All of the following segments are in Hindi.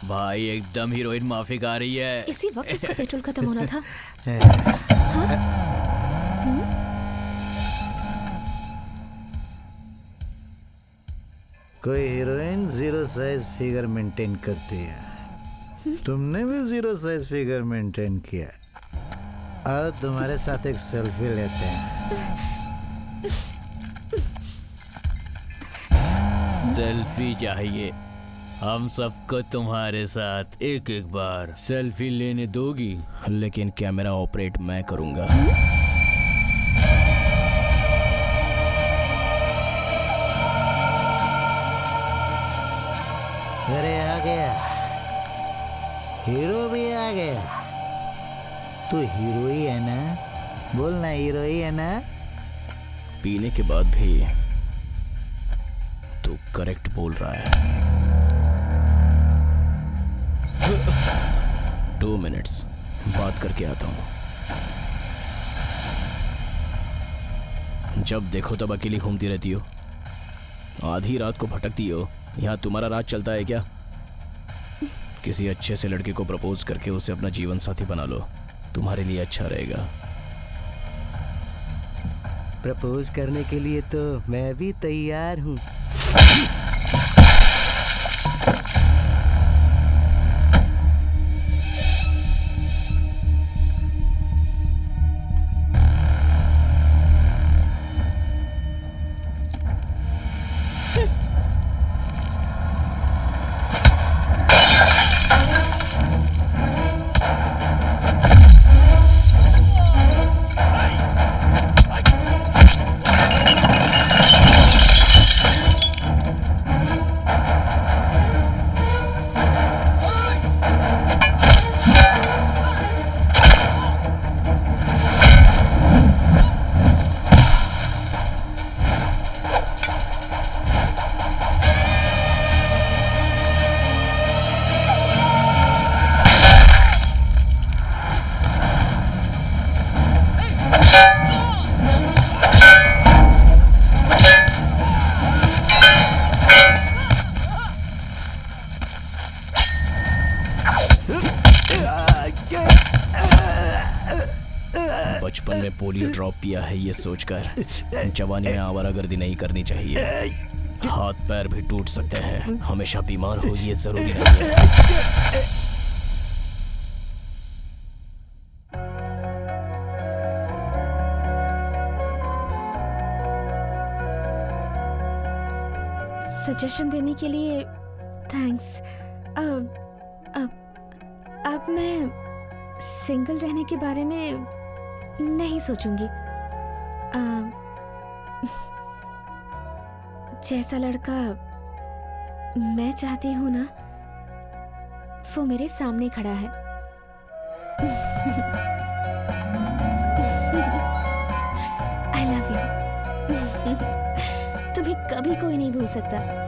भाई एकदम हीरोइन माफिक आ रही है। इसी वक्त इसका पेट्रोल खत्म होना था। कोई heroine zero size figure maintain करती है, तुमने भी जीरो साइज फिगर मेंटेन किया। आओ तुम्हारे साथ एक सेल्फी लेते हैं। सेल्फी चाहिए? हम सबको तुम्हारे साथ एक एक बार सेल्फी लेने दोगी? लेकिन कैमरा ऑपरेट मैं करूंगा। अरे आ गया, हीरो भी आ गया। तू हीरो ही है ना? बोलना हीरो ही है ना? पीने के बाद भी तू करेक्ट बोल रहा है। 2 मिनट्स बात करके आता हूँ। जब देखो तब अकेली घूमती रहती हो, आधी रात को भटकती हो। यहाँ तुम्हारा राज चलता है क्या? किसी अच्छे से लड़के को प्रपोज करके उसे अपना जीवन साथी बना लो, तुम्हारे लिए अच्छा रहेगा। प्रपोज करने के लिए तो मैं भी तैयार हूँ। बचपन में पोलियो ड्रॉप पिया है ये सोचकर जवानी में आवारागर्दी नहीं करनी चाहिए। हाथ पैर भी टूट सकते हैं, हमेशा बीमार हो ये जरूरी नहीं है। सजेशन देने के लिए थैंक्स। अब मैं सिंगल रहने के बारे में नहीं सोचूंगी। जैसा लड़का मैं चाहती हूँ ना, वो मेरे सामने खड़ा है। I love you. तुम्हें कभी कोई नहीं भूल सकता।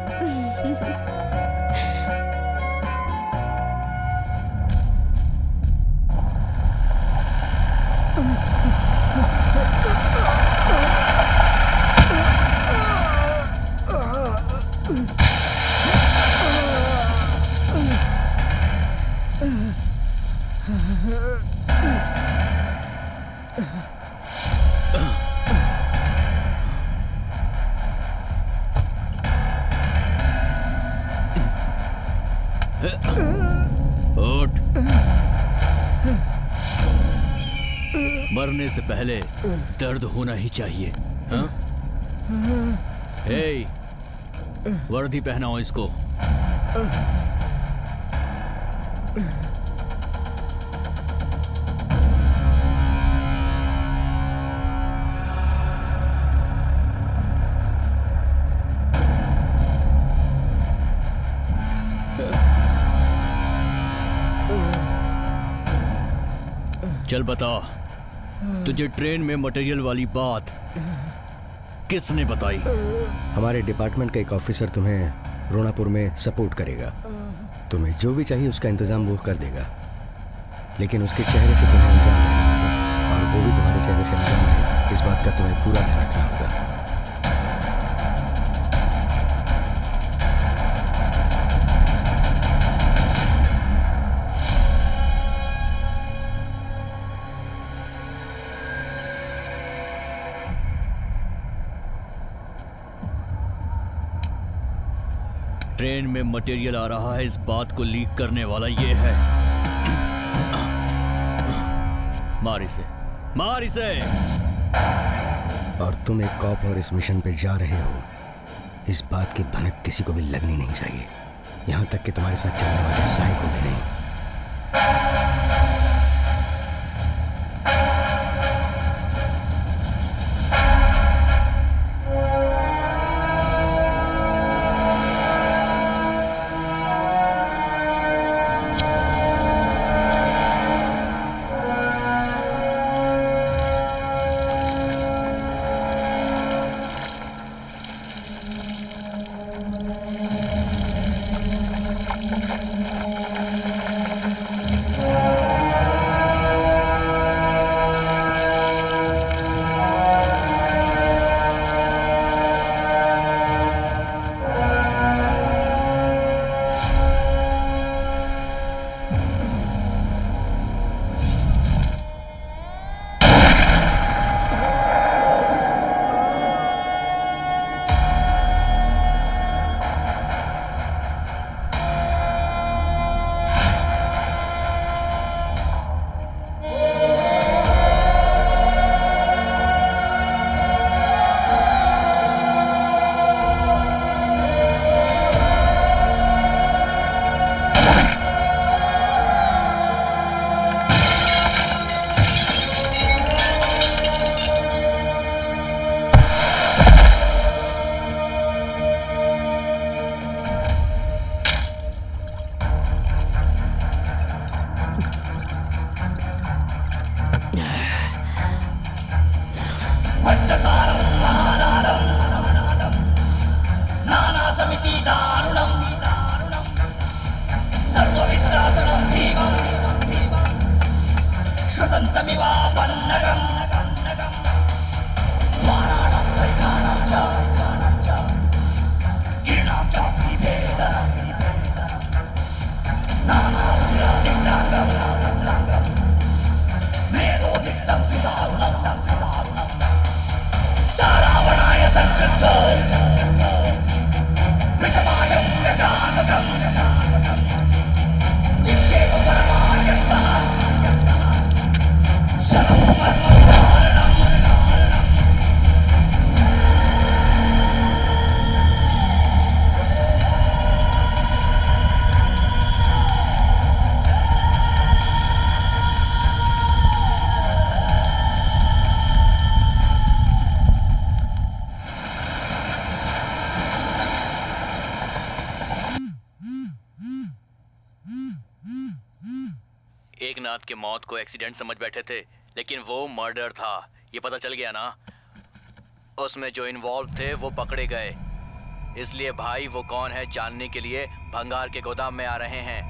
उठ। मरने से पहले दर्द होना ही चाहिए। हाँ? हे, वर्दी पहनाओ इसको। चल बता, तुझे ट्रेन में मटेरियल वाली बात किसने बताई? हमारे डिपार्टमेंट का एक ऑफिसर तुम्हें रोणापुर में सपोर्ट करेगा। तुम्हें जो भी चाहिए उसका इंतजाम वो कर देगा, लेकिन उसके चेहरे से तुम्हें अनजान रहना होगा और वो भी तुम्हारे चेहरे से अनजान है। इस बात का तुम्हें पूरा ध्यान रखना होगा। ट्रेन में मटेरियल आ रहा है, इस बात को लीक करने वाला ये है। मार इसे, मार इसे। और तुम एक कॉप और इस मिशन पे जा रहे हो, इस बात की भनक किसी को भी लगनी नहीं चाहिए, यहां तक कि तुम्हारे साथ चलने वाले साई को भी नहीं। एकनाथ के मौत को एक्सीडेंट समझ बैठे थे, लेकिन वो मर्डर था, ये पता चल गया ना। उसमें जो इन्वॉल्व थे वो पकड़े गए, इसलिए भाई वो कौन है जानने के लिए भंगार के गोदाम में आ रहे हैं।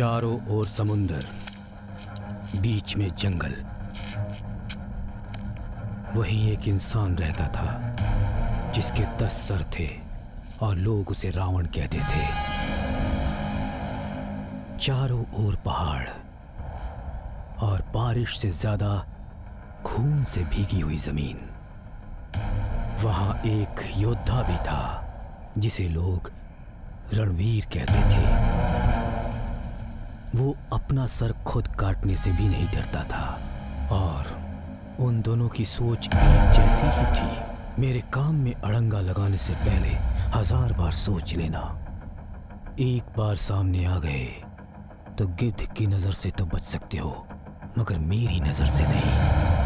चारों ओर समुंदर, बीच में जंगल। वहीं एक इंसान रहता था जिसके 10 सर थे और लोग उसे रावण कहते थे। चारों ओर पहाड़ और बारिश से ज्यादा खून से भीगी हुई जमीन। वहां एक योद्धा भी था जिसे लोग रणवीर कहते थे। वो अपना सर खुद काटने से भी नहीं डरता था और उन दोनों की सोच एक जैसी ही थी। मेरे काम में अड़ंगा लगाने से पहले 1000 बार सोच लेना। एक बार सामने आ गए तो गिद्ध की नजर से तो बच सकते हो, मगर मेरी नजर से नहीं।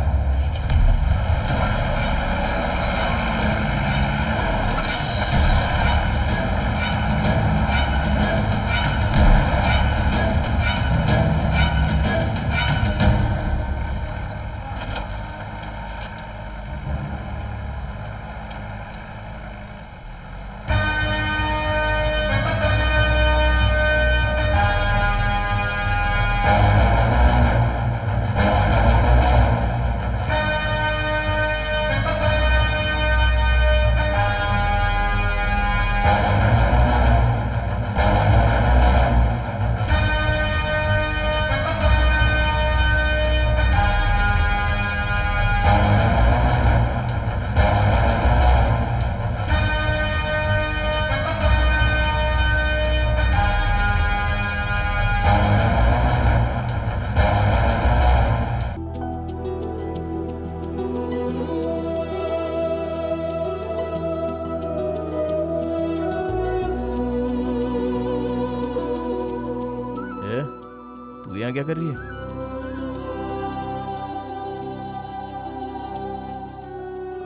यहाँ क्या कर रही है?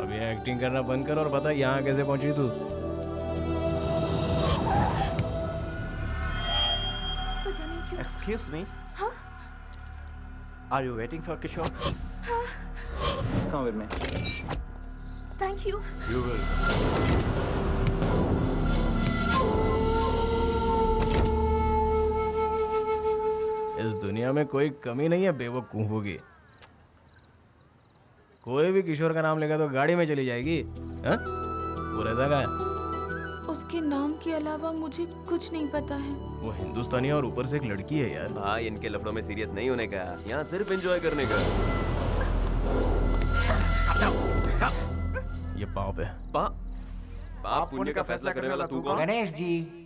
अब ये एक्टिंग करना बंद कर और बता यहाँ कैसे पहुंची तू? Excuse me. Huh? Are you waiting for Kishore? Come with me. Thank you. You will. इस दुनिया में कोई कमी नहीं है बेवकूफों की। कोई भी किशोर का नाम लेगा तो गाड़ी में चली जाएगी। हाँ? वो रहता का है? उसके नाम के अलावा मुझे कुछ नहीं पता है। वो हिंदुस्तानी है और ऊपर से एक लड़की है यार। भाई इनके लफड़ों में सीरियस नहीं होने का, यहाँ सिर्फ एंजॉय करने का। ये पाप है। पाप पुण्य का फैसला करने वाला तू कौन? गणेश जी।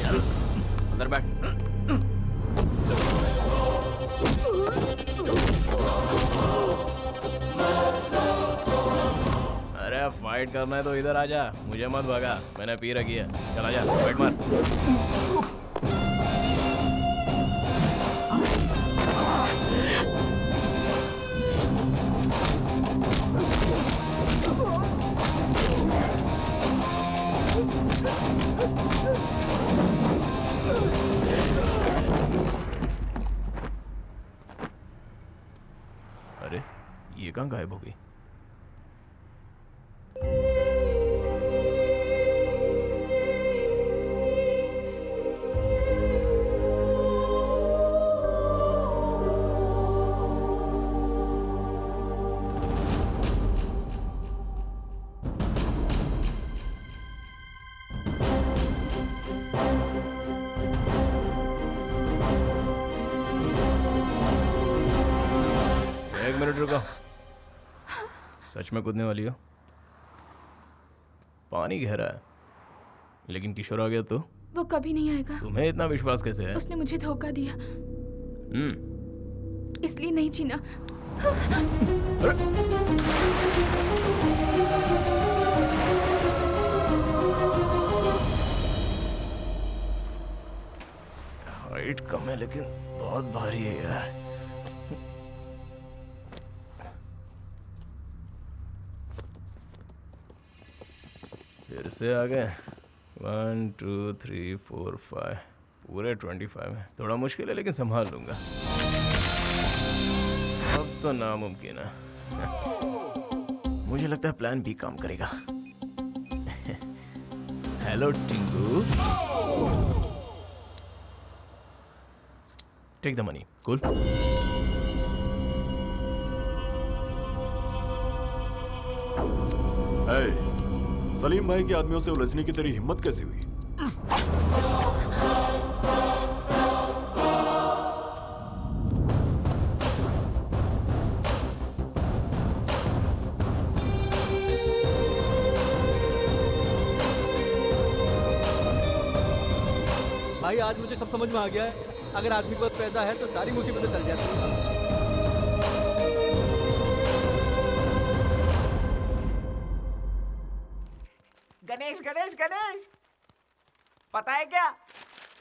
चल अंदर बैठ। अरे फाइट करना है तो इधर आ जा, मुझे मत भगा, मैंने पी रखी है। चल आ जा, फाइट मार। अरे ये कहाँ गायब हो गई? एक मिनट रुको। सच में कूदने वाली हो? पानी गहरा है, लेकिन किशोर आ गया तो? वो कभी नहीं आएगा। तुम्हें इतना विश्वास कैसे है? उसने मुझे धोखा दिया, इसलिए नहीं जीना। कम है लेकिन बहुत भारी है यार। फिर से आ गए। 1 2 3 4 5 पूरे 25 है। थोड़ा मुश्किल है लेकिन संभाल लूंगा। अब तो नामुमकिन है। मुझे लगता है प्लान बी काम करेगा। Hello Tingu, take the money. Cool. Salim भाई के आदमियों से उलझने की तेरी हिम्मत कैसे हुई? भाई आज मुझे सब समझ में आ गया है। अगर आदमी के पास पैसा है तो सारी मुसीबतें टल जाती हैं। गणेश गणेश गणेश, पता है क्या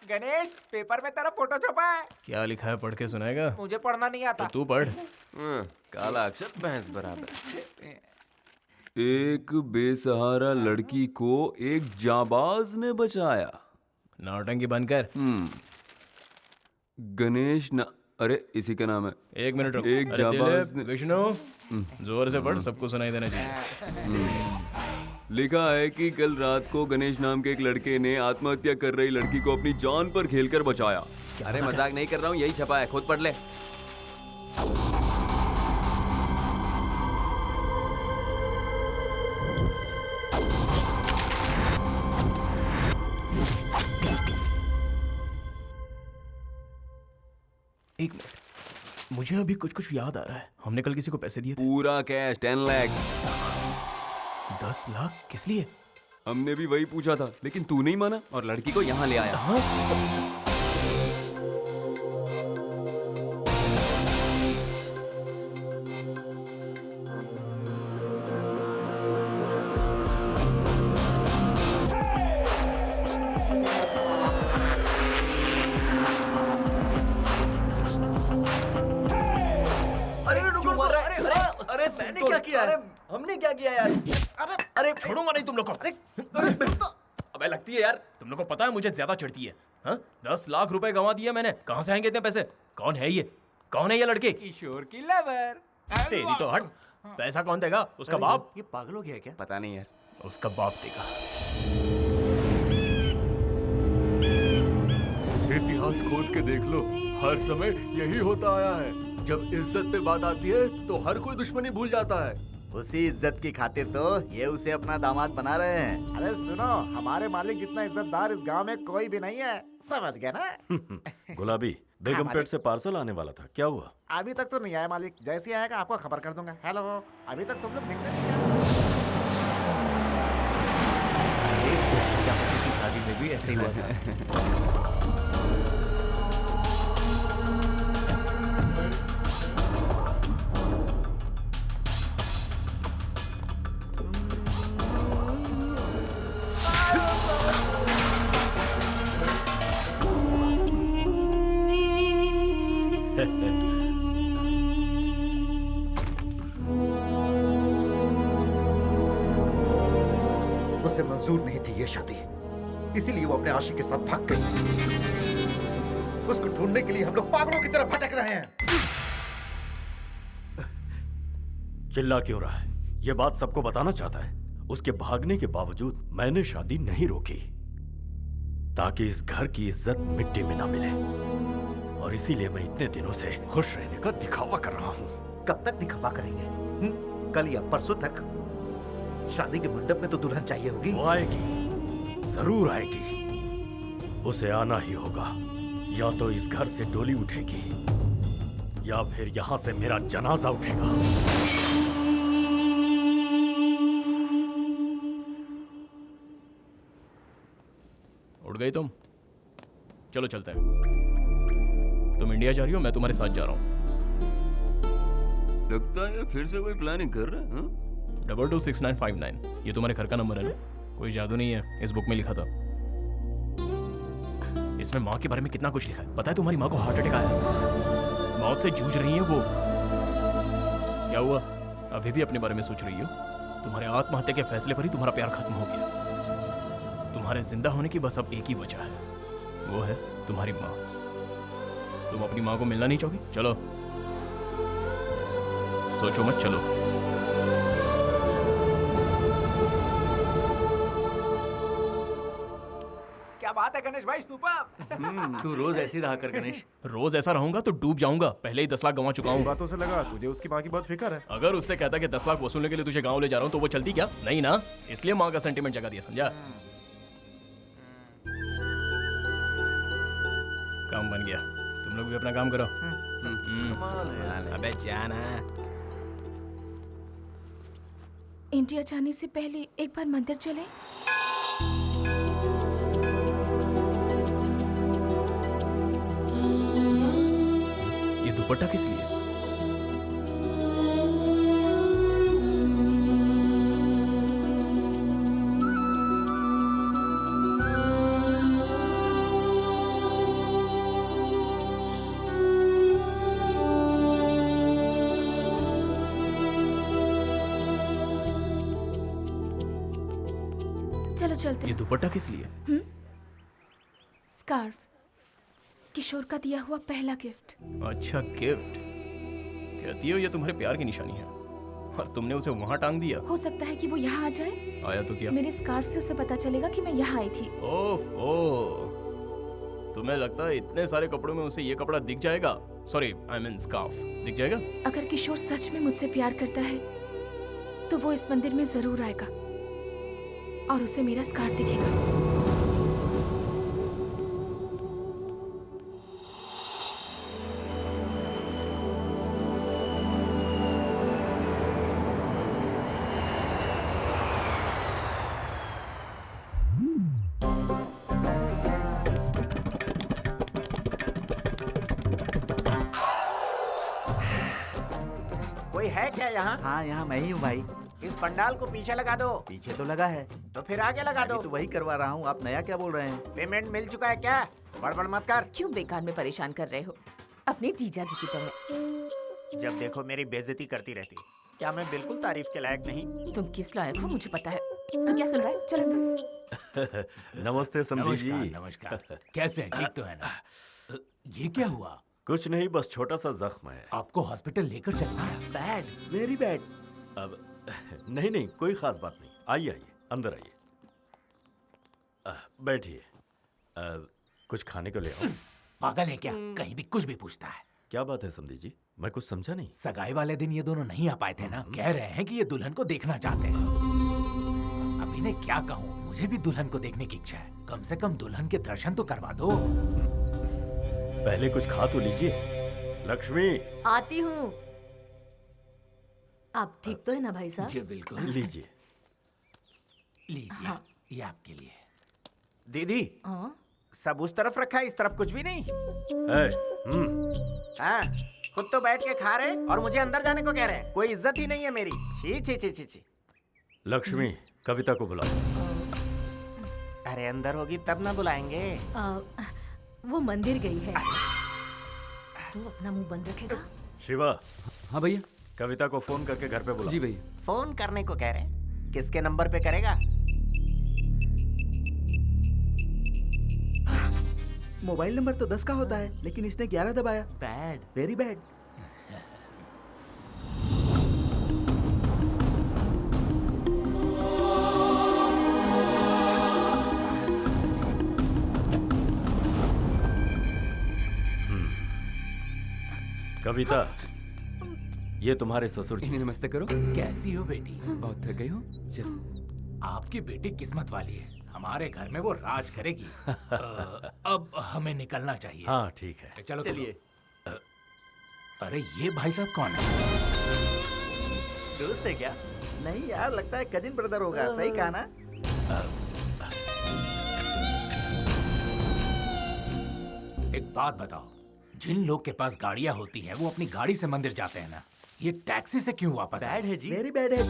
गणेश, पेपर में तेरा फोटो छपा है। क्या लिखा है पढ़ के सुनाएगा? मुझे पढ़ना नहीं आता। तो तू पढ़। काला अक्षर भैंस बराबर। एक बेसहारा लड़की को एक जाबाज ने बचाया। नौटंकी बंद कर। गणेश ना, अरे इसी का नाम है। एक मिनट रुक। एक अरे जाबाज दिलीप, विष्णु, जोर से पढ़, सबको सुनाई देना चाहिए। लिखा है कि कल रात को गणेश नाम के एक लड़के ने आत्महत्या कर रही लड़की को अपनी जान पर खेलकर बचाया। अरे मजाक नहीं कर रहा हूँ, यही छपा है, खुद पढ़ ले। एक मिनट, मुझे अभी कुछ कुछ याद आ रहा है। हमने कल किसी को पैसे दिए थे। पूरा कैश 10 लाख। 10 लाख किस लिए? हमने भी वही पूछा था लेकिन तू नहीं माना और लड़की को यहाँ ले आया। हाँ? मैंने क्या किया? अरे हमने क्या किया यार? अरे छोड़ूंगा नहीं तुम लोग को। अबे लगती है यार, तुम लोग को पता है मुझे ज्यादा चढ़ती है। हाँ? 10 लाख रुपए गंवा दिए मैंने। कहाँ से आएंगे इतने पैसे? कौन है ये? कौन है ये लड़के? किशोर की लवर। तेरी तो हट। पैसा कौन देगा? उसका बाप। ये पागल हो गया है क्या? पता नहीं यार, उसका बाप देगा। इतिहास खोद के देख लो, हर समय यही होता आया है। जब इज्जत पे बात आती है तो हर कोई दुश्मनी भूल जाता है। उसी इज्जत की खातिर तो ये उसे अपना दामाद बना रहे हैं। अरे सुनो, हमारे मालिक जितना इज्जतदार इस गांव में कोई भी नहीं है, समझ गया ना? गुलाबी, बेगमपेट से पार्सल आने वाला था, क्या हुआ? अभी तक तो नहीं आया मालिक, जैसे आएगा आपको खबर कर दूंगा। हेलो, अभी तक तुम लोग दिखते नहीं है। शादी में भी ऐसे ही हुआ था। उसे मंजूर नहीं थी ये शादी, इसीलिए वो अपने आशिक के साथ भाग गई। उसको ढूंढने के लिए हम लोग पागलों की तरह भटक रहे हैं। चिल्ला क्यों रहा है? ये बात सबको बताना चाहता है। उसके भागने के बावजूद मैंने शादी नहीं रोकी ताकि इस घर की इज्जत मिट्टी में ना मिले, और इसीलिए मैं इतने दिनों से खुश रहने का दिखावा कर रहा हूँ। कब तक दिखावा करेंगे? कल या परसों तक? शादी के मंडप में तो दुल्हन चाहिए होगी। वो आएगी, जरूर आएगी। उसे आना ही होगा। या तो इस घर से डोली उठेगी या फिर यहाँ से मेरा जनाजा उठेगा। उठ गई तुम? चलो चलते हैं। तुम इंडिया जा रही हो, मैं तुम्हारे साथ जा रहा हूँ। लगता है फिर से कोई प्लानिंग कर रहा है। 226959, ये तुम्हारे घर का नंबर है ना? कोई जादू नहीं है, इस बुक में लिखा था। इसमें माँ के बारे में कितना कुछ लिखा है। पता है तुम्हारी माँ को हार्ट अटैक आया, मौत से जूझ रही है वो। क्या हुआ, अभी भी अपने बारे में सोच रही हो? तुम्हारे आत्महत्या के फैसले पर ही तुम्हारा प्यार खत्म हो गया। तुम्हारे जिंदा होने की बस अब एक ही वजह है, वो है तुम्हारी माँ। तुम अपनी माँ को मिलना नहीं चाहोगी? चलो, सोचो मत, चलो। क्या बात है गणेश भाई, सुपर। तू रोज ऐसे ही रहा कर गणेश। रोज ऐसा रहूंगा तो डूब जाऊंगा। पहले ही 10 लाख गंवा चुका हूँ। बातों से लगा तुझे उसकी माँ की बहुत फिक्र है। अगर उससे कहता कि 10 लाख वसूलने के लिए तुझे गांव ले जा रहा हूँ तो वो चलती क्या? नहीं ना, इसलिए माँ का सेंटीमेंट जगा दिया, समझा? काम बन गया, तुम लोग भी अपना काम करो। अबे जाना। इंडिया जाने से पहले एक बार मंदिर चले। ये दुपट्टा किस लिए? चलो चलते ये हैं। दुपट्टा किस लिए? स्कार्फ, किशोर का दिया हुआ पहला गिफ्ट। अच्छा, गिफ्ट। कहती हो ये तुम्हारे प्यार की निशानी है, और तुमने उसे वहां टांग दिया। हो सकता है कि वो यहाँ आ जाए। आया तो क्या? मेरे स्कार्फ से उसे पता चलेगा कि मैं यहाँ आई थी। ओफो, तुम्हें लगता है इतने सारे कपड़ों में उसे ये कपड़ा दिख जाएगा? सॉरी, आई मीन स्कार्फ दिख जाएगा? अगर किशोर सच में मुझसे प्यार करता है तो वो इस मंदिर में जरूर आएगा और उसे मेरा स्कार्फ दिखेगा। कोई है क्या यहाँ? हाँ यहाँ मैं ही हूँ भाई। इस पंडाल को पीछे लगा दो। पीछे तो लगा है, तो फिर आगे लगा दो। अभी तो वही करवा रहा हूँ, आप नया क्या बोल रहे हैं? पेमेंट मिल चुका है क्या? बड़बड़ मत कर। क्यों बेकार में परेशान कर रहे हो अपने जीजा जी की तरह? जब देखो मेरी बेइज्जती करती रहती। क्या मैं बिल्कुल तारीफ के लायक नहीं? तुम किस लायक हो मुझे पता है। तो क्या सुन रहा है? चल अंदर। नमस्ते समधी जी। नमस्कार। कैसे हैं? ठीक तो है ना? ये क्या हुआ? कुछ नहीं, बस छोटा सा जख्म है। आपको हॉस्पिटल लेकर चलना है। Bad, very bad. अब नहीं नहीं, कोई खास बात नहीं। आइए आइए, अंदर आइए, बैठिए। कुछ खाने को ले आओ। पागल है क्या? कहीं भी कुछ भी पूछता है। क्या बात है समधी जी, मैं कुछ समझा नहीं। सगाई वाले दिन ये दोनों नहीं आ पाए थे ना? कह रहे हैं कि ये दुल्हन को देखना चाहते हैं। अब इन्हें क्या कहूँ, मुझे भी दुल्हन को देखने की इच्छा है। कम से कम दुल्हन के दर्शन तो करवा दो। पहले कुछ खा तो लीजिए। लक्ष्मी, आती हूँ। आप ठीक तो है ना भाई साहब? जी बिल्कुल। लीजिए लीजिए। हाँ। ये आपके लिए। दीदी, हाँ? सब उस तरफ रखा है, इस तरफ कुछ भी नहीं। हाँ, खुद तो बैठ के खा रहे और मुझे अंदर जाने को कह रहे हैं। कोई इज्जत ही नहीं है मेरी। छी छी छी छी छी। लक्ष्मी, कविता को बुलाओ। अरे अंदर होगी तब ना बुलाएंगे। वो मंदिर गई है। तू अपना मुंह बंद रखेगा? शिवा। हाँ भैया। कविता को फोन करके घर पे बुला। जी भैया। फोन करने को कह रहे हैं, किसके नंबर पे करेगा? मोबाइल नंबर तो 10 का होता है, लेकिन इसने 11 दबाया। Bad, very bad. कविता, ये तुम्हारे ससुर जी। नमस्ते करो। कैसी हो बेटी? बहुत थक गई हो? चल। आपकी बेटी किस्मत वाली है, हमारे घर में वो राज करेगी। अब हमें निकलना चाहिए। हाँ ठीक है, चलो चलिए। अरे ये भाई साहब कौन है? दोस्त है क्या? नहीं यार, लगता है कजिन ब्रदर होगा। सही कहा ना? एक बात बताओ, जिन लोग के पास गाड़ियां होती हैं वो अपनी गाड़ी से मंदिर जाते हैं ना, ये टैक्सी से क्यों वापस आए? बैड है जी। वेरी बैड है जी।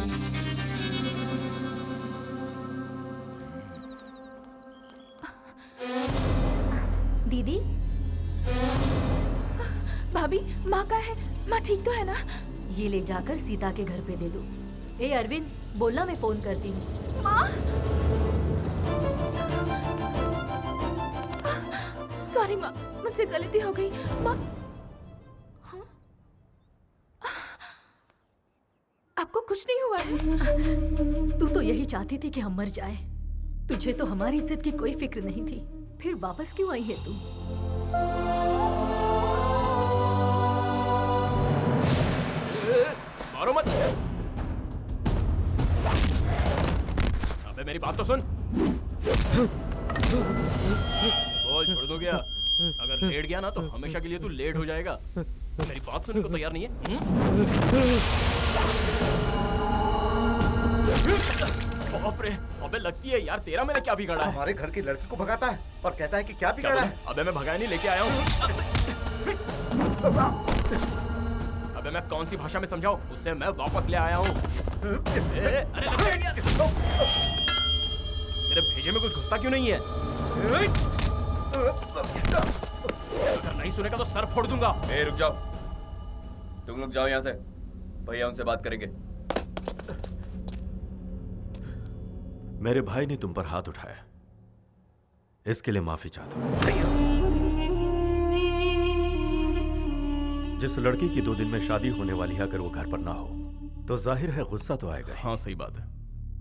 माँ का है? माँ ठीक तो है ना? ये ले जाकर सीता के घर पे दे दो। ए अरविंद, बोलना मैं फोन करती हूँ। माँ, सॉरी माँ, मुझसे गलती हो गई माँ। हाँ? आपको कुछ नहीं हुआ है? तू तो यही चाहती थी कि हम मर जाए। तुझे तो हमारी इज्जत की कोई फिक्र नहीं थी, फिर वापस क्यों आई है तू? मारो मत। अबे मेरी बात तो सुन। बोल, छोड़ दो क्या? अगर लेट गया ना तो हमेशा के लिए तू लेट हो जाएगा। मेरी बात सुनने को तैयार नहीं है? बाप रे, अबे लगती है यार तेरा मैंने क्या बिगाड़ा है? हमारे घर की लड़की को भगाता है और कहता है कि क्या बिगाड़ा है? अबे मैं भगाया नहीं, लेके आया हूँ। अबे मैं कौन सी भाषा में समझाऊं? उसे मैं वापस ले आया हूँ। अरे तेरे भेजे में कुछ घुसता क्यों नहीं है? अगर नहीं सुनेगा तो सर फोड़ दूंगा। रुक जाओ, तुम लोग जाओ यहाँ से, भैया उनसे बात करेंगे। मेरे भाई ने तुम पर हाथ उठाया, इसके लिए माफी चाहता हूं। जिस लड़की की 2 दिन में शादी होने वाली है, अगर वो घर पर ना हो तो जाहिर है गुस्सा तो आएगा। हाँ सही बात है।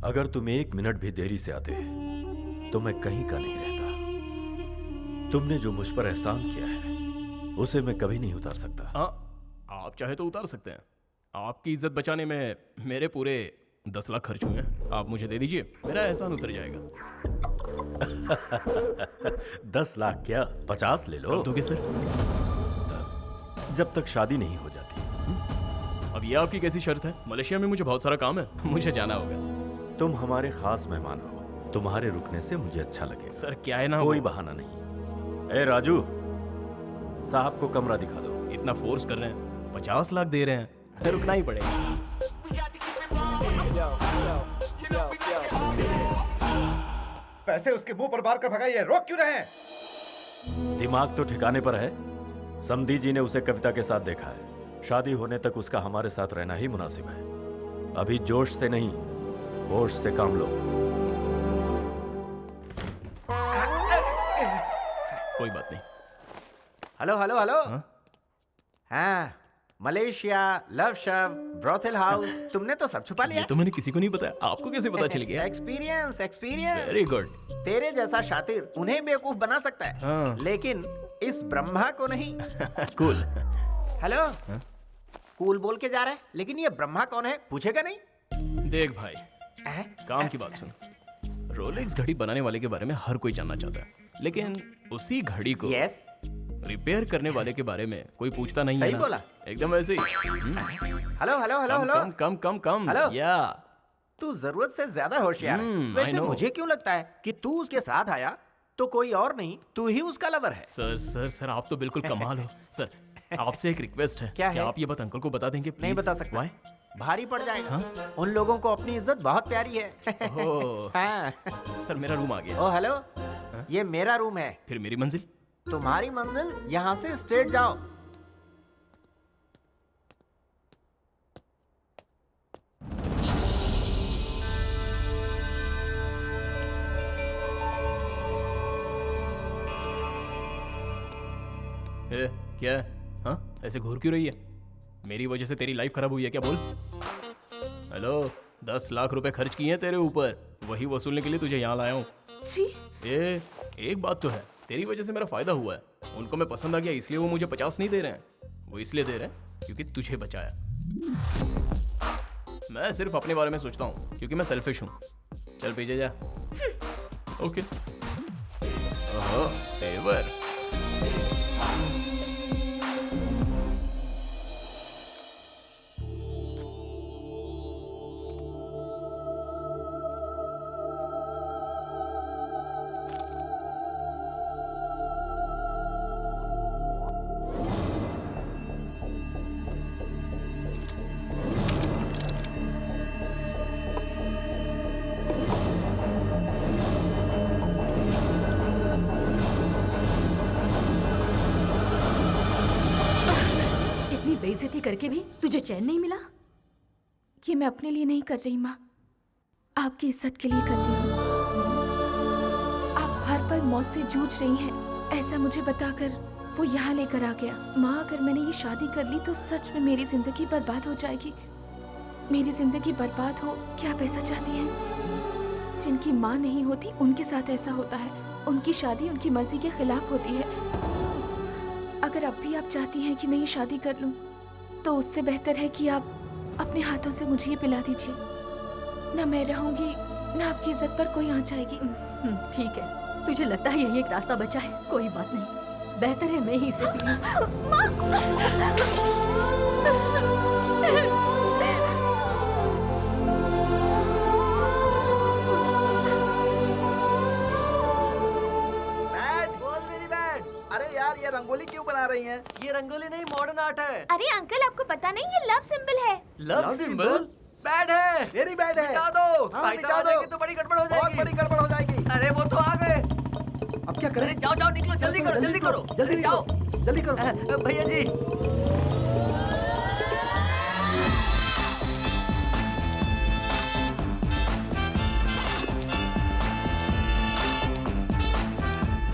अगर तुम 1 मिनट भी देरी से आते तो मैं कहीं का नहीं रहता। तुमने जो मुझ पर एहसान किया है उसे मैं कभी नहीं उतार सकता। हाँ, आप चाहे तो उतार सकते हैं। आपकी इज्जत बचाने में मेरे पूरे 10 लाख खर्च हुए हैं। आप मुझे दे दीजिए, मेरा एहसान उतर जाएगा। 10 लाख क्या, 50 ले लो। दोगे सर? जब तक शादी नहीं हो जाती। अब ये आपकी कैसी शर्त है? मलेशिया में मुझे बहुत सारा काम है, मुझे जाना होगा। तुम हमारे खास मेहमान हो, तुम्हारे रुकने से मुझे अच्छा लगे। सर क्या है ना, कोई बहाना नहीं। ए राजू, साहब को कमरा दिखा दो। इतना फोर्स कर रहे हैं, 50 लाख दे रहे हैं, रुकना ही पड़ेगा। पैसे उसके मुंह पर मार कर भगाइए, रोक क्यों रहे हैं? दिमाग तो ठिकाने पर है। समधी जी ने उसे कविता के साथ देखा है। शादी होने तक उसका हमारे साथ रहना ही मुनासिब है। अभी जोश से नहीं, होश से काम लो। कोई बात नहीं। Hello hello hello. हाँ, मलेशिया, लव शव, ब्रोथल हाउस, तुमने तो सब छुपा लिया। ये तो मैंने किसी को नहीं बताया, आपको कैसे पता चल गया? Experience, experience. Very good. तेरे जैसा शातिर उन्हें बेवकूफ बना सकता है, हाँ। लेकिन इस ब्रह्मा को नहीं। कूल। हेलो, कूल बोल के जा रहा है, लेकिन ये ब्रह्मा कौन है पूछेगा नहीं? देख भाई, काम की बात सुन। रोलेक्स घड़ी बनाने वाले के बारे में हर कोई जानना चाहता है, लेकिन उसी घड़ी को रिपेयर करने वाले के बारे में कोई पूछता नहीं है। सही ना? बोला। एकदम वैसे ही। Hello hello hello hello. Come come come come. Hello. या तू जरूरत से ज्यादा होशियार है। I वैसे know। मुझे क्यों लगता है कि तू उसके साथ आया तो कोई और नहीं, तू ही उसका लवर है। सर सर सर, आप तो बिल्कुल कमाल हो। सर आपसे एक रिक्वेस्ट है। क्या है? आप ये बात अंकल को बता देंगे? नहीं please? बता सकता। Why? भारी पड़ जाएगा। उन लोगों को अपनी इज्जत बहुत प्यारी है। ओह, हाँ। सर मेरा रूम आ गया। ओ हेलो, ये मेरा रूम है। फिर मेरी मंजिल? तुम्हारी मंजिल यहाँ से स्ट्रेट जाओ। क्या है? हाँ, ऐसे घूर क्यों रही है? मेरी वजह से तेरी लाइफ खराब हुई है क्या? बोल। हेलो, 10 लाख रुपए खर्च किए हैं तेरे ऊपर, वही वसूलने के लिए तुझे यहाँ लाया हूँ। एक बात तो है, तेरी वजह से मेरा फायदा हुआ है। उनको मैं पसंद आ गया, इसलिए वो मुझे 50 नहीं दे रहे हैं। वो इसलिए दे रहे हैं क्योंकि तुझे बचाया। मैं सिर्फ अपने बारे में सोचता हूँ क्योंकि मैं सेल्फिश हूँ। चल पीछे जा। ओके। ओहो, तेवर। बेइज्जती करके भी तुझे चैन नहीं मिला? ये मैं अपने लिए नहीं कर रही माँ, आपकी इज्जत के लिए कर रही हूँ। आप हर पल मौत से जूझ रही हैं, ऐसा मुझे बताकर वो यहाँ लेकर आ गया। माँ, अगर मैंने ये शादी कर ली तो सच में मेरी जिंदगी बर्बाद हो जाएगी। मेरी जिंदगी बर्बाद हो, क्या आप ऐसा चाहती हैं? जिनकी माँ नहीं होती उनके साथ ऐसा होता है, उनकी शादी उनकी मर्जी के खिलाफ होती है। अगर अब भी आप चाहती हैं कि मैं ये शादी कर लूं, तो उससे बेहतर है कि आप अपने हाथों से मुझे ये पिला दीजिए। ना मैं रहूंगी, ना आपकी इज्जत पर कोई आंच आएगी। ठीक है, तुझे लगता है यही एक रास्ता बचा है, कोई बात नहीं, बेहतर है मैं ही इसे पी अरे यार, ये रंगोली क्यों बना रही हैं? ये रंगोली नहीं, मॉडर्न आर्ट है। अरे अंकल, आपको पता नहीं ये लव सिंबल है। Love symbol? बैड है। वेरी बैड है। मिटा दो। हाँ, भाई मिटा साहब दो। आएंगे तो बड़ी गड़बड़ हो जाएगी। बहुत बड़ी गड़बड़ हो जाएगी। अरे वो तो आ गए। अब क्या करें? जाओ जाओ, निकलो, जल्दी करो, जल्दी करो, जल्दी जाओ, जल्दी करो। भैया जी।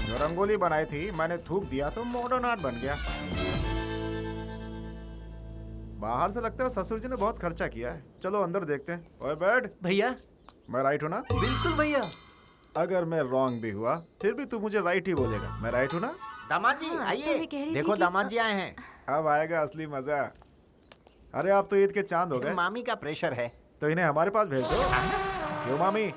जो रंगोली बनाई थी मैंने थूक दिया तो मॉडर्न आर्ट बन गया। बाहर से लगता है ससुर जी ने बहुत खर्चा किया है। चलो अंदर देखते हैं। ओए बैठ। भैया, मैं राइट हूँ ना? बिल्कुल भैया। अगर मैं रॉन्ग भी हुआ फिर भी तू मुझे राइट ही बोलेगा। मैं राइट हूँ ना? दामाद जी आइए, देखो दामाद जी आए हैं। अब आएगा असली मजा। अरे आप तो ईद के चांद हो गए। मामी का प्रेशर है तो इन्हें हमारे पास भेज दो। क्यों मामी,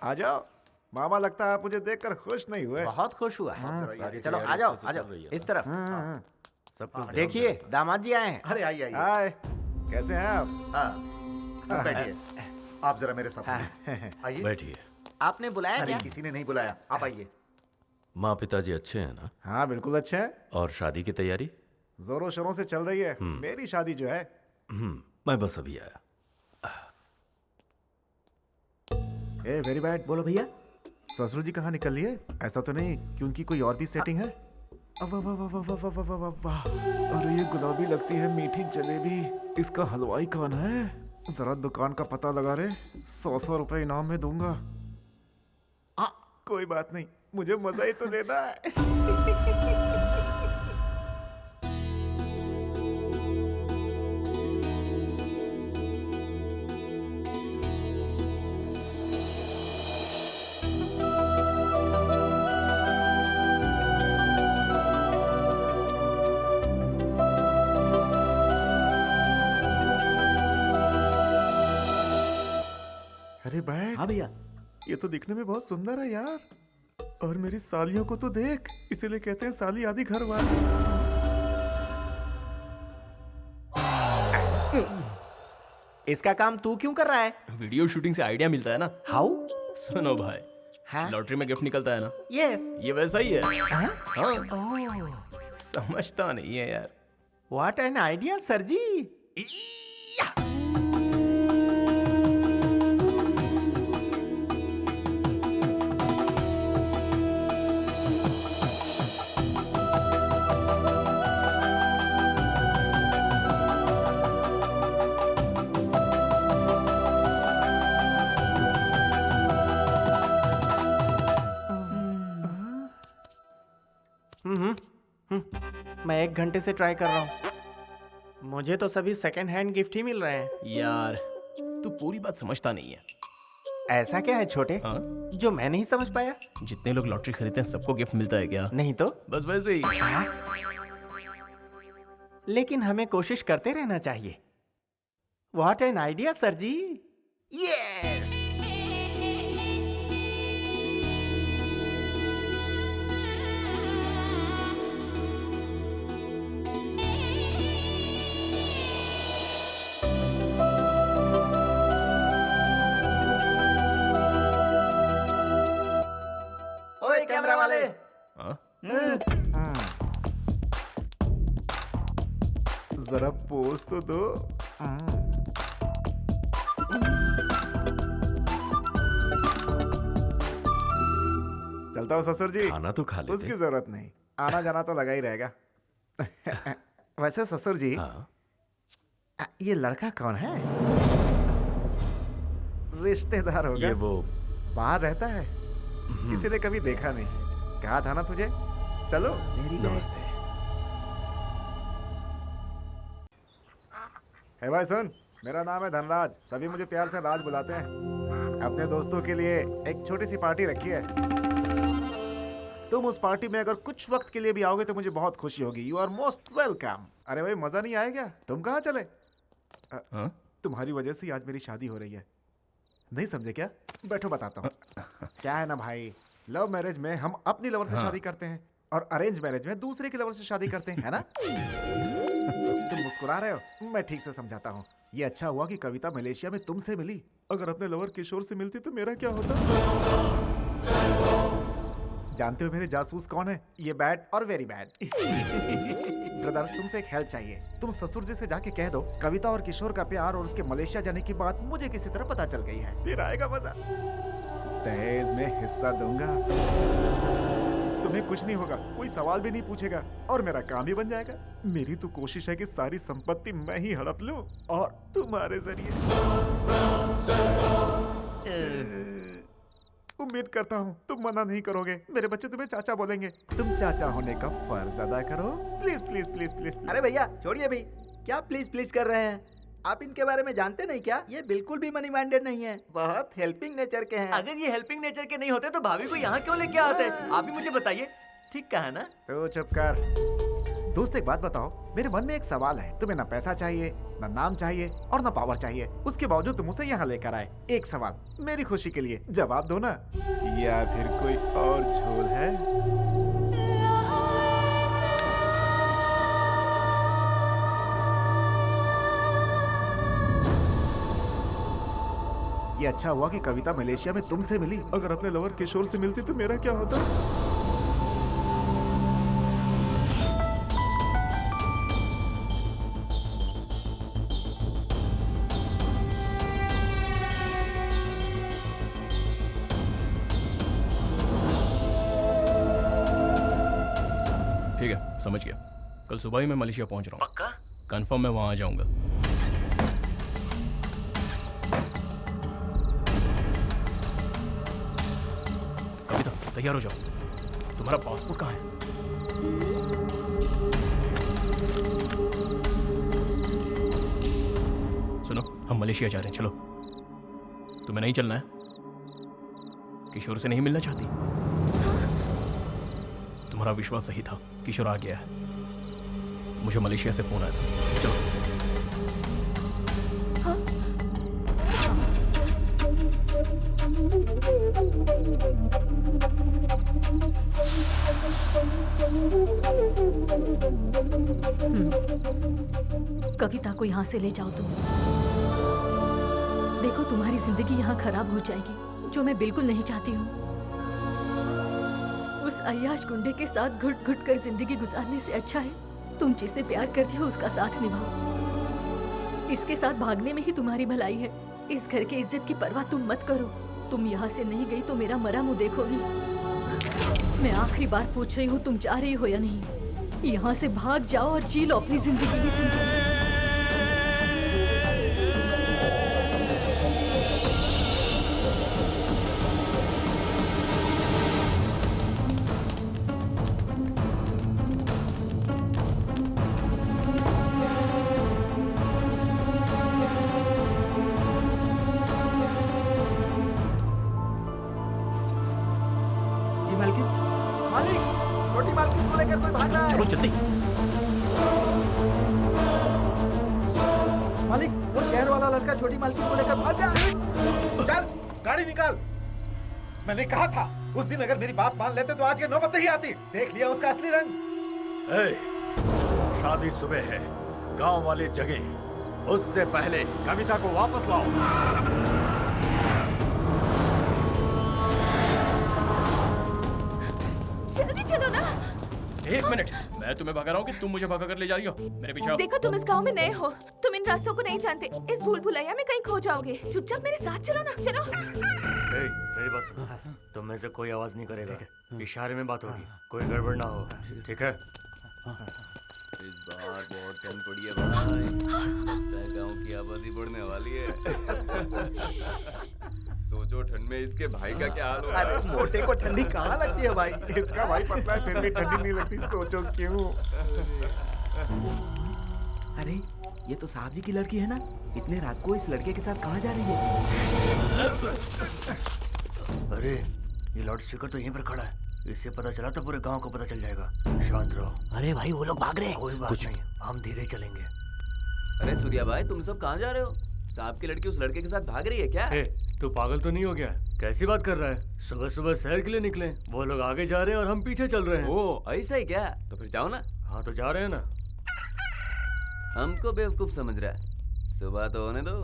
आ जाओ। मामा लगता है आप मुझे देखकर खुश नहीं हुए। बहुत खुश हुआ। चलो आ जाओ, आ जाओ इस तरफ। सब देखिए, दामाद जी आए हैं। अरे आइए आइए। हाय, कैसे हैं आप? हाँ, बैठिए। आप जरा मेरे साथ आइए। बैठिए। आपने बुलाया अरे क्या? किसी ने नहीं बुलाया, आप आइए। माँ पिताजी अच्छे हैं ना? हाँ बिल्कुल अच्छे हैं। और शादी की तैयारी? जोरों शोरों से चल रही है। मेरी शादी जो है। मैं बस अभी आया। A very bad. बोलो भैया। ससुर जी कहाँ निकल लिए? ऐसा तो नहीं कि उनकी कोई और भी सेटिंग है? वाह वाह वाह वाह वाह वाह वाह वाह। अरे ये गुलाबी लगती है मीठी जलेबी। इसका हलवाई कौन है? जरा दुकान का पता लगा रे। 100 रुपए इनाम में दूंगा। कोई बात नहीं, मुझे मजा ही तो लेना है। अरे बैठ। हाँ भैया। ये तो दिखने में बहुत सुंदर है यार। और मेरी सालियों को तो देख, इसीलिए कहते हैं साली आधी घर वाली। इसका काम तू क्यों कर रहा है? वीडियो शूटिंग से आइडिया मिलता है ना। हाउ? सुनो भाई, हाँ? लॉटरी में गिफ्ट निकलता है ना। यस। ये वैसा ही है। हाँ? हाँ। समझता नहीं है यार। व्हाट एन आइडिया सर जी। मैं 1 घंटे से ट्राई कर रहा हूँ। मुझे तो सभी सेकंड हैंड गिफ्ट ही मिल रहे हैं। यार तू पूरी बात समझता नहीं है। ऐसा क्या है छोटे? हाँ? जो मैं नहीं समझ पाया? जितने लोग लॉटरी खरीदते हैं सबको गिफ्ट मिलता है क्या? नहीं तो बस वैसे ही। लेकिन हमें कोशिश करते रहना चाहिए। What an idea sir ji. Yes. ओए कैमरा वाले। जरा पोज तो दो। चलता हूँ ससुर जी। खाना तो खा लेते। उसकी जरूरत नहीं, आना जाना तो लगा ही रहेगा। वैसे ससुर जी, ये लड़का कौन है? रिश्तेदार होगा। ये वो बाहर रहता है, किसी ने कभी देखा नहीं। कहा था ना तुझे। चलो नमस्ते। हे भाई सुन, मेरा नाम है धनराज, सभी मुझे प्यार से राज बुलाते हैं। अपने दोस्तों के लिए एक छोटी सी पार्टी रखी है। तुम उस पार्टी में अगर कुछ वक्त के लिए भी आओगे तो मुझे बहुत खुशी होगी। You are most welcome. अरे भाई मजा नहीं आएगा? तुम कहाँ चले? तुम्हारी वजह से आज मेरी शादी हो रही है, नहीं समझे क्या? बैठो बताता हूँ। क्या है ना भाई, लव मैरिज में हम अपनी लवर से शादी करते हैं और अरेंज मैरिज में दूसरे की लवर से शादी करते हैं, है ना? तुम मुस्कुरा रहे हो, मैं ठीक से समझाता हूँ। ये अच्छा हुआ कि कविता मलेशिया में तुमसे मिली। अगर अपने लवर किशोर से मिलती तो मेरा क्या होता? जानते हो मेरे जासूस कौन है? ये बैड और वेरी बैड। ब्रदर, तुमसे एक हेल्प चाहिए। तुम ससुर जी से जाके कह दो कविता और किशोर का प्यार और उसके मलेशिया जाने की बात मुझे किसी तरह पता चल गई है। फिर आएगा मजा। दहेज में हिस्सा दूंगा, तुम्हें कुछ नहीं होगा, कोई सवाल भी नहीं पूछेगा और मेरा काम भी बन जाएगा। मेरी तो कोशिश है कि सारी संपत्ति मैं ही हड़प लूं और तुम्हारे जरिए। उम्मीद करता हूँ तुम मना नहीं करोगे। मेरे बच्चे तुम्हें चाचा बोलेंगे। तुम चाचा होने का फर्ज अदा करो। Please please please please. अरे भैया छोड़िए भाई, क्या प्लीज प्लीज कर रहे हैं? आप इनके बारे में जानते नहीं क्या? ये बिल्कुल भी मनी माइंडेड नहीं है, बहुत हेल्पिंग नेचर के हैं। अगर ये हेल्पिंग नेचर के नहीं होते तो भाभी को यहाँ क्यों लेके आते? आप ही मुझे बताइए। ठीक कहा ना? तो चुप कर। दोस्त एक बात बताओ, मेरे मन में एक सवाल है। तुम्हें ना पैसा चाहिए, ना नाम चाहिए और ना पावर चाहिए, उसके बावजूद तुम उसे यहाँ लेकर आए। एक सवाल मेरी खुशी के लिए जवाब दो ना, या फिर कोई और झोल है? ये अच्छा हुआ कि कविता मलेशिया में तुमसे मिली। अगर अपने लवर किशोर से मिलती तो मेरा क्या होता? ठीक है, समझ गया। कल सुबह ही मैं मलेशिया पहुंच रहा हूँ। पक्का? कंफर्म मैं वहां आ जाऊंगा। कविता, तैयार हो जाओ। तुम्हारा पासपोर्ट कहाँ है? सुनो, हम मलेशिया जा रहे हैं, चलो। तुम्हें नहीं चलना है? किशोर से नहीं मिलना चाहती? तुम्हारा विश्वास सही था, किशोर आ गया है। मुझे मलेशिया से फोन आया था। चलो। कविता को यहाँ से ले जाओ तुम। देखो तुम्हारी जिंदगी यहाँ खराब हो जाएगी, जो मैं बिल्कुल नहीं चाहती हूँ। उस अय्याश गुंडे के साथ घुट घुट कर जिंदगी गुजारने से अच्छा है तुम जिससे प्यार करते हो उसका साथ निभाओ। इसके साथ भागने में ही तुम्हारी भलाई है। इस घर की इज्जत की परवाह तुम मत करो। तुम यहाँ से नहीं गई तो मेरा मरा मुंह देखोगी। मैं आखिरी बार पूछ रही हूँ, तुम जा रही हो या नहीं? यहाँ से भाग जाओ और जी लो अपनी जिंदगी की जिंदगी। छोटी मालकिन को लेकर कोई भाग रहा है। चलो जल्दी। मालिक, वो शहर वाला लड़का छोटी मालकिन को लेकर भाग गया। चल गाड़ी निकाल। मैंने कहा था उस दिन अगर मेरी बात मान लेते तो आज ये नौबत नहीं आती। देख लिया उसका असली रंग। शादी सुबह है, गांव वाले जगह। उससे पहले कविता को वापस लाओ। जल्दी चलो ना। एक मिनट, मैं तुम्हें भगा रहा हूँ कि तुम मुझे भगा कर ले जा रही हो? मेरे पीछे आओ। देखो तुम इस गांव में नए हो, तुम इन रास्तों को नहीं जानते। इस भूल भुलैया में कहीं खो जाओगे। चुपचाप मेरे साथ चलो ना। चलो। मेरी बात सुनो, तुम में से कोई आवाज नहीं करेगा। इशारे में बात होगी, कोई गड़बड़ ना हो, ठीक है? इस बार बहुत ठंड पड़ी है भाई। लगता है गांव की आबादी बढ़ने वाली है। सोचो ठंड में इसके भाई का क्या हाल होगा। अरे मोटे को ठंडी कहाँ लगती है भाई? इसका भाई पतला है फिर भी ठंडी नहीं लगती, सोचो क्यों। अरे ये तो साहब जी की लड़की है ना? इतने रात को इस लड़के के साथ कहाँ जा रही है? अरे ये लाउड स्पीकर तो यहीं पर खड़ा है, इससे पता चला तो पूरे गांव को पता चल जाएगा। शांत रहो। अरे भाई वो लोग भाग रहे हैं। कोई बात नहीं, हम धीरे चलेंगे। अरे सूर्या भाई तुम सब कहाँ जा रहे हो? साहब की लड़की उस लड़के के साथ भाग रही है क्या? तू पागल तो नहीं हो गया? कैसी बात कर रहा है? सुबह सुबह शहर के लिए निकले, वो लोग आगे जा रहे हैं और हम पीछे चल रहे हैं। ओ ऐसा ही क्या? तो फिर जाओ ना। हाँ तो जा रहे हैं ना। हमको बेवकूफ समझ रहा है? सुबह तो होने दो।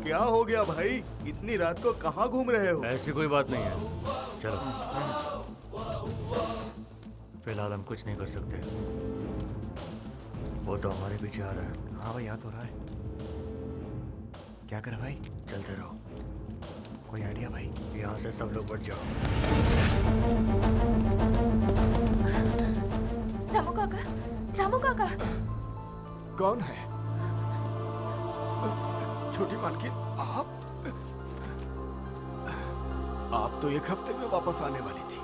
क्या हो गया भाई? इतनी रात को कहाँ घूम रहे हो? ऐसी कोई बात नहीं है, चलो। फिलहाल हम कुछ नहीं कर सकते, वो तो हमारे पीछे आ रहा है। हाँ भाई, याद हो रहा है। क्या करे भाई? चलते रहो। कोई आइडिया भाई? यहाँ से सब लोग बच जाओ। रामू काका, रामू काका। कौन है? छोटी मालकिन, आप तो एक हफ्ते में वापस आने वाली थी।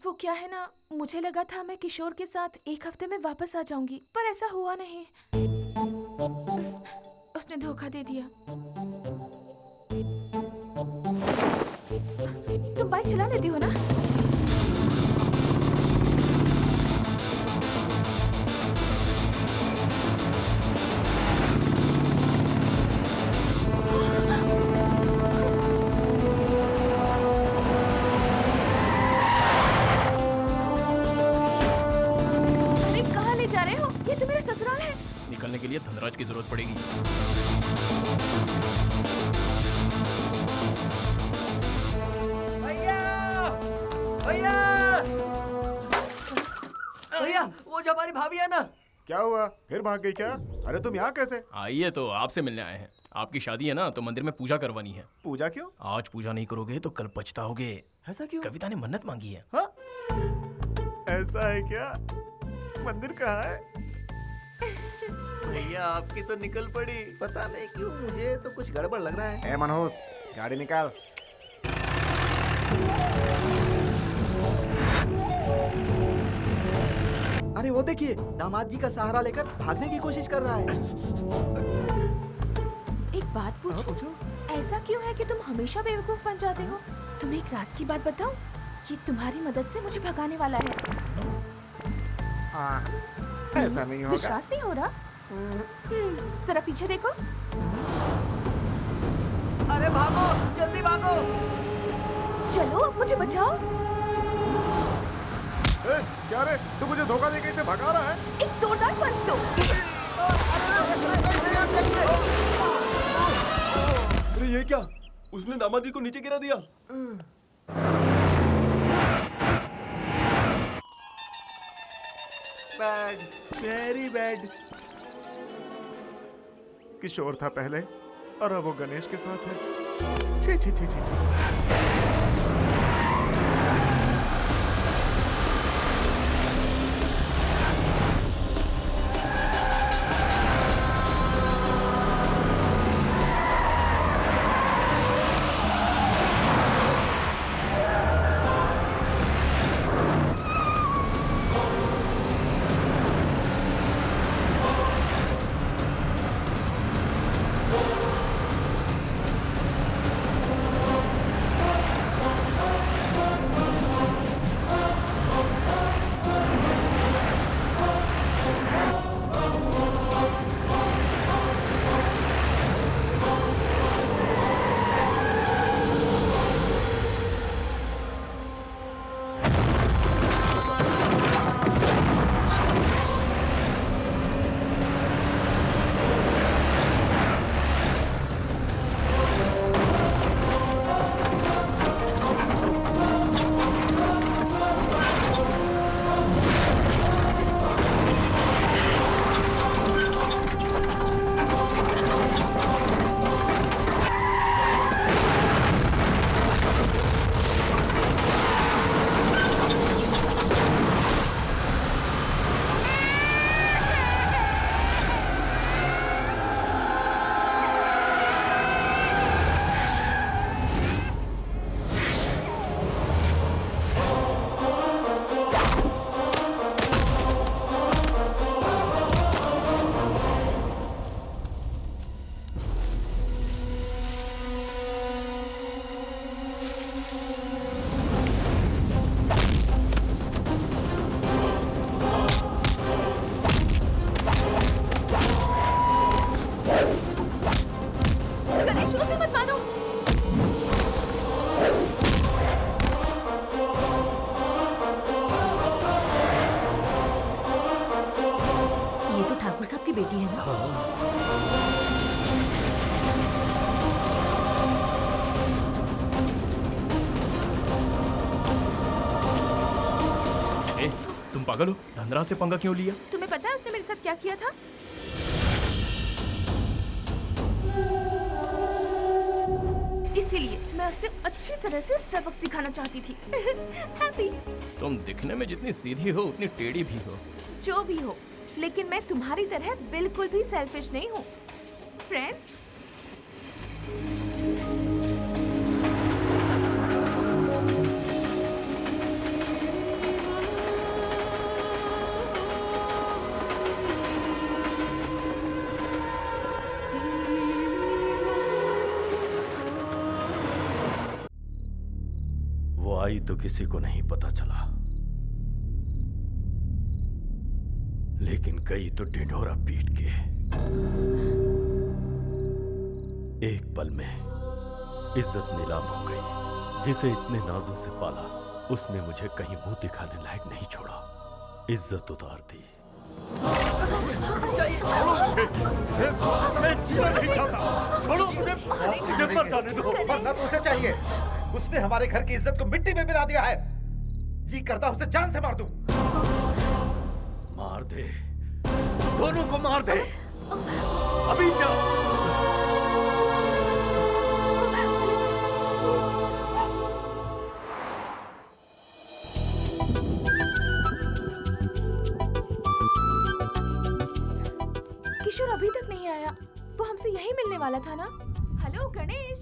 वो क्या है ना, मुझे लगा था मैं किशोर के साथ एक हफ्ते में वापस आ जाऊंगी, पर ऐसा हुआ नहीं। उसने धोखा दे दिया। तुम बाइक चला लेती हो ना? निकलने के लिए धनराज की जरूरत पड़ेगी। भैया, भैया, भैया, वो जो हमारी भाभी है ना। क्या हुआ? फिर भाग गई क्या? अरे तुम यहाँ कैसे? आइए, तो आपसे मिलने आए हैं। आपकी शादी है ना, तो मंदिर में पूजा करवानी है। पूजा क्यों? आज पूजा नहीं करोगे तो कल पछताओगे। ऐसा क्यों? कविता ने मन्नत मांगी है। हाँ? ऐसा है क्या? मंदिर कहाँ है? भैया आपकी तो निकल पड़ी। पता नहीं क्यों, मुझे तो कुछ गड़बड़ लग रहा है। ए मनोज, गाड़ी निकाल। अरे वो देखिए, दामाद जी का सहारा लेकर भागने की कोशिश कर रहा है। एक बात पूछूं? ऐसा क्यों है कि तुम हमेशा बेवकूफ बन जाते हो? तुम्हें एक राज की बात बताऊं? ये तुम्हारी मदद से मुझे भगाने वाला है। ऐसा नहीं होगा। विश्वास नहीं हो रहा? जरा पीछे देखो। अरे भागो, जल्दी भागो। चलो, मुझे बचाओ। क्या रे? तू मुझे धोखा देके इसे भगा रहा है? एक जोरदार पंच दो। अरे ये क्या? उसने दामाद जी को नीचे गिरा दिया। Bad, very bad. किशोर था पहले और अब वो गणेश के साथ है। छी छी छी छी छी। उसे मत मानो। ये तो ठाकुर साहब की बेटी है ना? ए, तुम पागल हो? धनराज से पंगा क्यों लिया? तुम्हें पता है उसने मेरे साथ क्या किया था? इसीलिए मैं उसे अच्छी तरह से सबक सिखाना चाहती थी। हैप्पी। तुम दिखने में जितनी सीधी हो उतनी टेढ़ी भी हो। जो भी हो, लेकिन मैं तुम्हारी तरह बिल्कुल भी सेल्फिश नहीं हूँ। फ्रेंड्स, वो आई तो किसी को नहीं पता चला, लेकिन गई तो ढिंढोरा पीट के। एक पल में इज्जत नीलाम हो गई। जिसे इतने नाजों से पाला, उसने मुझे कहीं मुंह दिखाने लायक नहीं छोड़ा, इज्जत उतार दी। छोड़ो मुझे, मुझे मर जाने दो। मरना तो उसे चाहिए, उसने हमारे घर की इज्जत को मिट्टी में मिला दिया है। जी करता उसे जान से मार दूं। मार दे, दोनों को मार दे, अभी जा। किशोर अभी तक नहीं आया। वो हमसे यही मिलने वाला था ना? हेलो गणेश,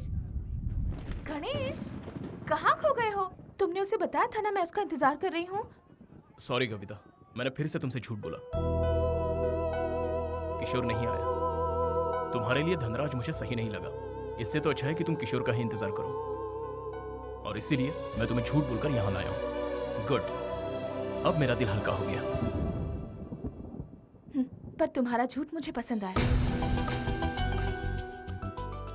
गणेश कहाँ खो गए हो? तुमने उसे बताया था ना मैं उसका इंतजार कर रही हूँ। सॉरी कविता, मैंने फिर से तुमसे झूठ बोला। किशोर नहीं आया। तुम्हारे लिए धनराज मुझे सही नहीं लगा। इससे तो अच्छा है कि तुम किशोर का ही इंतजार करो, और इसीलिए मैं तुम्हें झूठ बोलकर यहाँ लाया हूँ। गुड, अब मेरा दिल हल्का हो गया। पर तुम्हारा झूठ मुझे पसंद आया।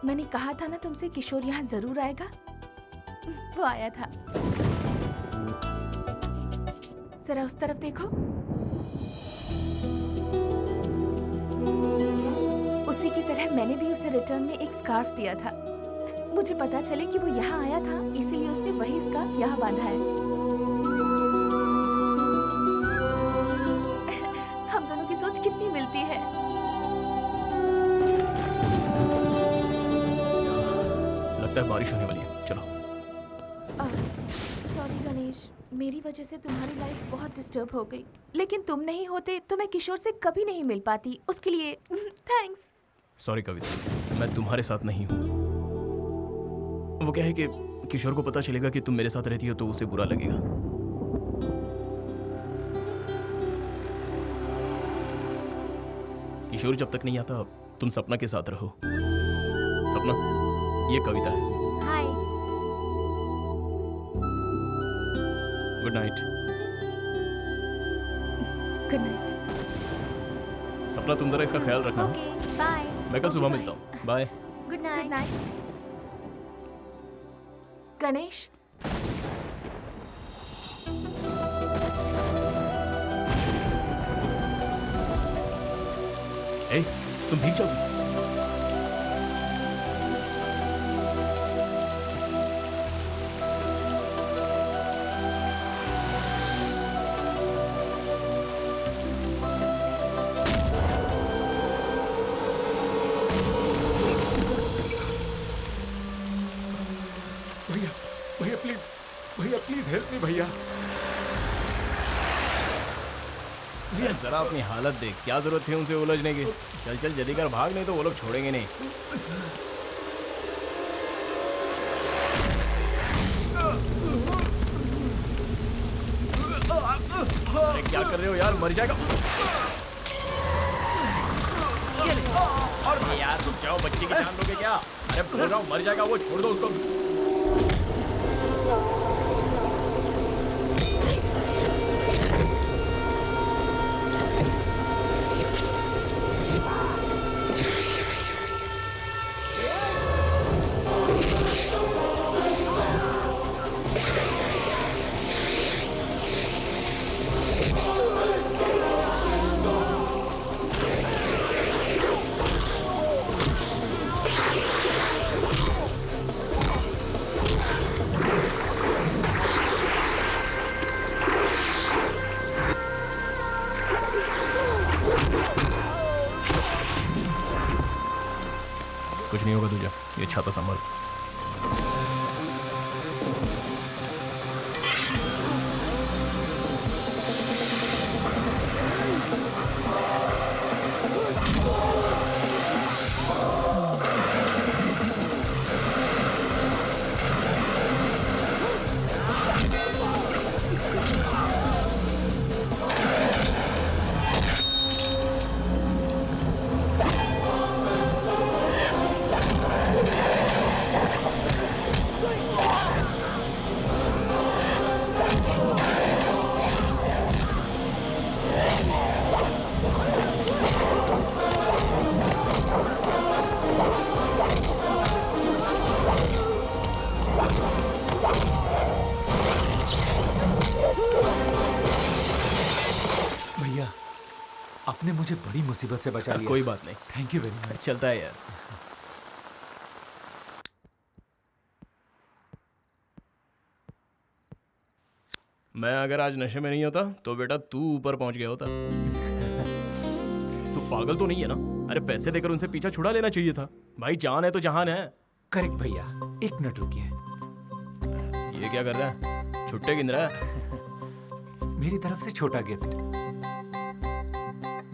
मैंने कहा था ना तुमसे किशोर यहाँ जरूर आएगा। वो आया था। जरा उस तरफ देखो। उसी की तरह मैंने भी उसे रिटर्न में एक स्कार्फ दिया था। मुझे पता चले कि वो यहाँ आया था, इसीलिए उसने वही स्कार्फ यहाँ बांधा है। हम दोनों की सोच कितनी मिलती है। लगता है बारिश होने वाली है। चलो। सॉरी गणेश, मेरी वजह से तुम्हारी लाइफ बहुत डिस्टर्ब हो गई। लेकिन तुम नहीं होते तो मैं किशोर से कभी नहीं मिल पाती। उसके लिए थैंक्स। सॉरी कविता, मैं तुम्हारे साथ नहीं हूँ। वो क्या है कि किशोर को पता चलेगा कि तुम मेरे साथ रहती हो तो उसे बुरा लगेगा। किशोर जब तक नहीं आता तुम सपना के साथ रहो। सपना, ये कविता है। Hi. Good night. Good night. Sapna, तुम जरा इसका ख्याल रखना। Okay, bye. मैं कल सुबह मिलता हूँ। बाय। Good night. गणेश, ए, तुम भीग जाओगी। भैया, भैया प्लीज हेल्प मी भैया। भैया जरा अपनी हालत देख, क्या जरूरत थी उनसे उलझने की। चल चल जल्दी कर, भाग, नहीं तो वो लोग छोड़ेंगे नहीं। अरे क्या कर रहे हो यार, मर जाएगा। और यार रुक जाओ, बच्चे की जान लोगे क्या? अरे बोल रहा हूँ मर जाएगा वो, छोड़ दो उसको। होगा तुझे। ये छाता संभाल। भैया आपने मुझे बड़ी मुसीबत से बचा लिया। कोई बात नहीं, थैंक यू वेरी मच। चलता है यार। मैं अगर आज नशे में नहीं होता तो बेटा तू ऊपर पहुंच गया होता। तू पागल तो नहीं है ना? अरे पैसे देकर उनसे पीछा छुड़ा लेना चाहिए था। भाई जान है तो जहान है। करेक्ट भैया, एक मिनट रुकिए। ये क्या कर रहा है? छुट्टे गिन रहा है? मेरी तरफ से छोटा गिफ्ट।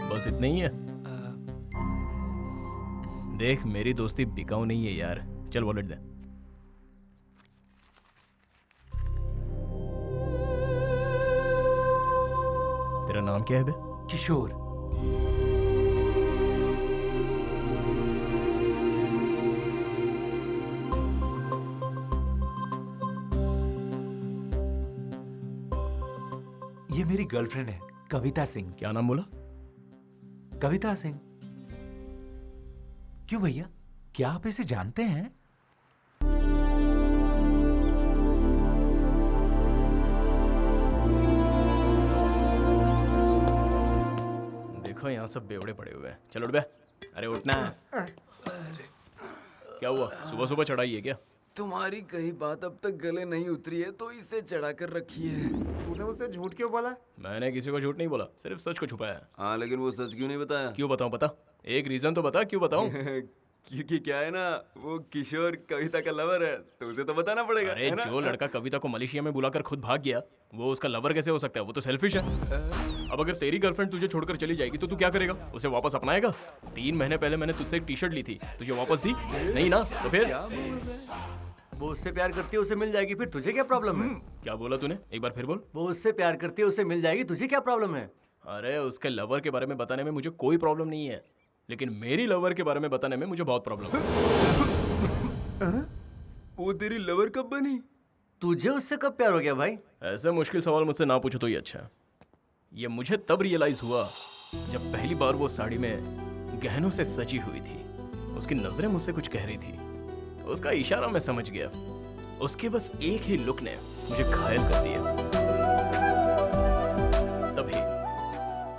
बस इतना ही है? देख मेरी दोस्ती बिकाऊ नहीं है यार। चल वॉलेट दे। तेरा नाम क्या है बे? किशोर। ये मेरी गर्लफ्रेंड है, कविता सिंह। क्या नाम बोला? कविता सिंह। क्यों भैया, क्या आप इसे जानते हैं? देखो यहाँ सब बेवड़े पड़े हुए हैं। चल उठ बे। अरे उठना है। क्या हुआ? सुबह सुबह चढ़ाई है क्या? तुम्हारी कही बात अब तक गले नहीं उतरी है तो इसे चढ़ा कर रखी है। तूने उससे झूठ क्यों बोला? मैंने किसी को झूठ नहीं बोला, सिर्फ सच को छुपाया। हाँ लेकिन वो सच क्यों नहीं बताया? क्यों बताऊं? बता, एक रीजन तो बता, क्यों बताऊं? क्योंकि क्या है ना, वो किशोर कविता का लवर है तो उसे तो बताना पड़ेगा। अरे है ना? जो लड़का कविता को मलेशिया में बुलाकर खुद भाग गया वो उसका लवर कैसे हो सकता है? वो तो सेल्फिश है। अब अगर तेरी गर्लफ्रेंड तुझे छोड़कर चली जाएगी तो तू क्या करेगा? उसे वापस अपनाएगा? 3 महीने पहले मैंने तुझसे एक टी शर्ट ली थी, तुझे वापस दी नहीं ना? तो फिर वो उससे प्यार करती है, उसे मिल जाएगी, फिर तुझे क्या प्रॉब्लम है? क्या बोला तूने? एक बार फिर बोल। वो उससे प्यार करती है, उसे मिल जाएगी, तुझे क्या प्रॉब्लम है? अरे उसके लवर के बारे में बताने में मुझे कोई प्रॉब्लम नहीं है, लेकिन मेरी लवर के बारे में बताने में मुझे बहुत प्रॉब्लम है। वो तेरी लवर कब बनी? तुझे उससे कब प्यार हो गया भाई? ऐसे मुश्किल सवाल मुझसे ना पूछो तो ही अच्छा है। ये मुझे तब रियलाइज हुआ जब पहली बार वो साड़ी में गहनों से सजी हुई थी। उसकी नजरें मुझसे कुछ कह रही थी, उसका इशारा मैं समझ गया। उसके बस एक ही लुक ने मुझे घायल कर दिया।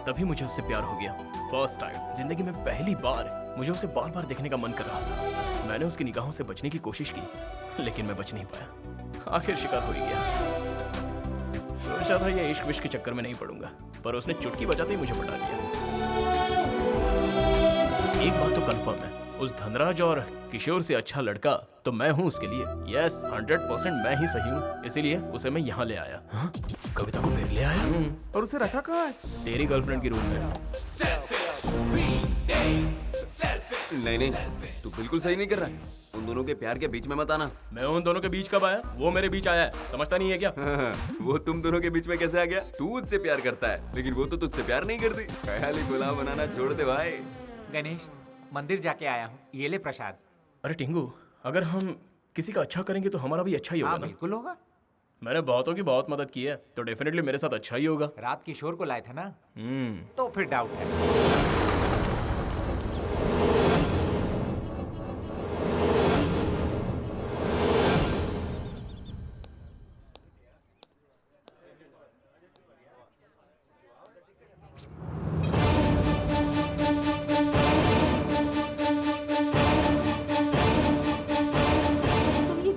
तभी मुझे उससे प्यार हो गया। फर्स्ट टाइम जिंदगी में पहली बार मुझे उसे बार बार देखने का मन कर रहा था। मैंने उसकी निगाहों से बचने की कोशिश की, लेकिन मैं बच नहीं पाया। आखिर शिकार हो ही गया। सोचा था ये इश्क विश्क के चक्कर में नहीं पड़ूंगा, पर उसने चुटकी बजाते ही मुझे पटा लिया। एक बात तो कंफर्म है, उस धनराज और किशोर से अच्छा लड़का तो मैं हूँ उसके लिए। यस 100% मैं ही सही हूँ, इसीलिए उसे मैं यहाँ ले आया। हाँ? कविता को फिर ले आया। और उसे रखा कहाँ है? तेरी गर्लफ्रेंड की रूम में। नहीं, तू बिल्कुल सही नहीं कर रहा है। उन दोनों के प्यार के बीच में मत आना। मैं उन दोनों के बीच कब आया? वो मेरे बीच आया है, समझता नहीं है क्या? वो तुम दोनों के बीच में कैसे आ गया? तू उससे प्यार करता है लेकिन वो तो तुझसे प्यार नहीं करती। ख्याली पुलाव बनाना छोड़ दे भाई। गणेश, मंदिर जाके आया हूँ, ये ले प्रसाद। अरे टिंगू, अगर हम किसी का अच्छा करेंगे तो हमारा भी अच्छा ही होगा हाँ, ना? बिल्कुल होगा। मैंने बहुतों की बहुत मदद की है तो डेफिनेटली मेरे साथ अच्छा ही होगा। रात किशोर को लाए थे ना, हम्म। तो फिर डाउट है।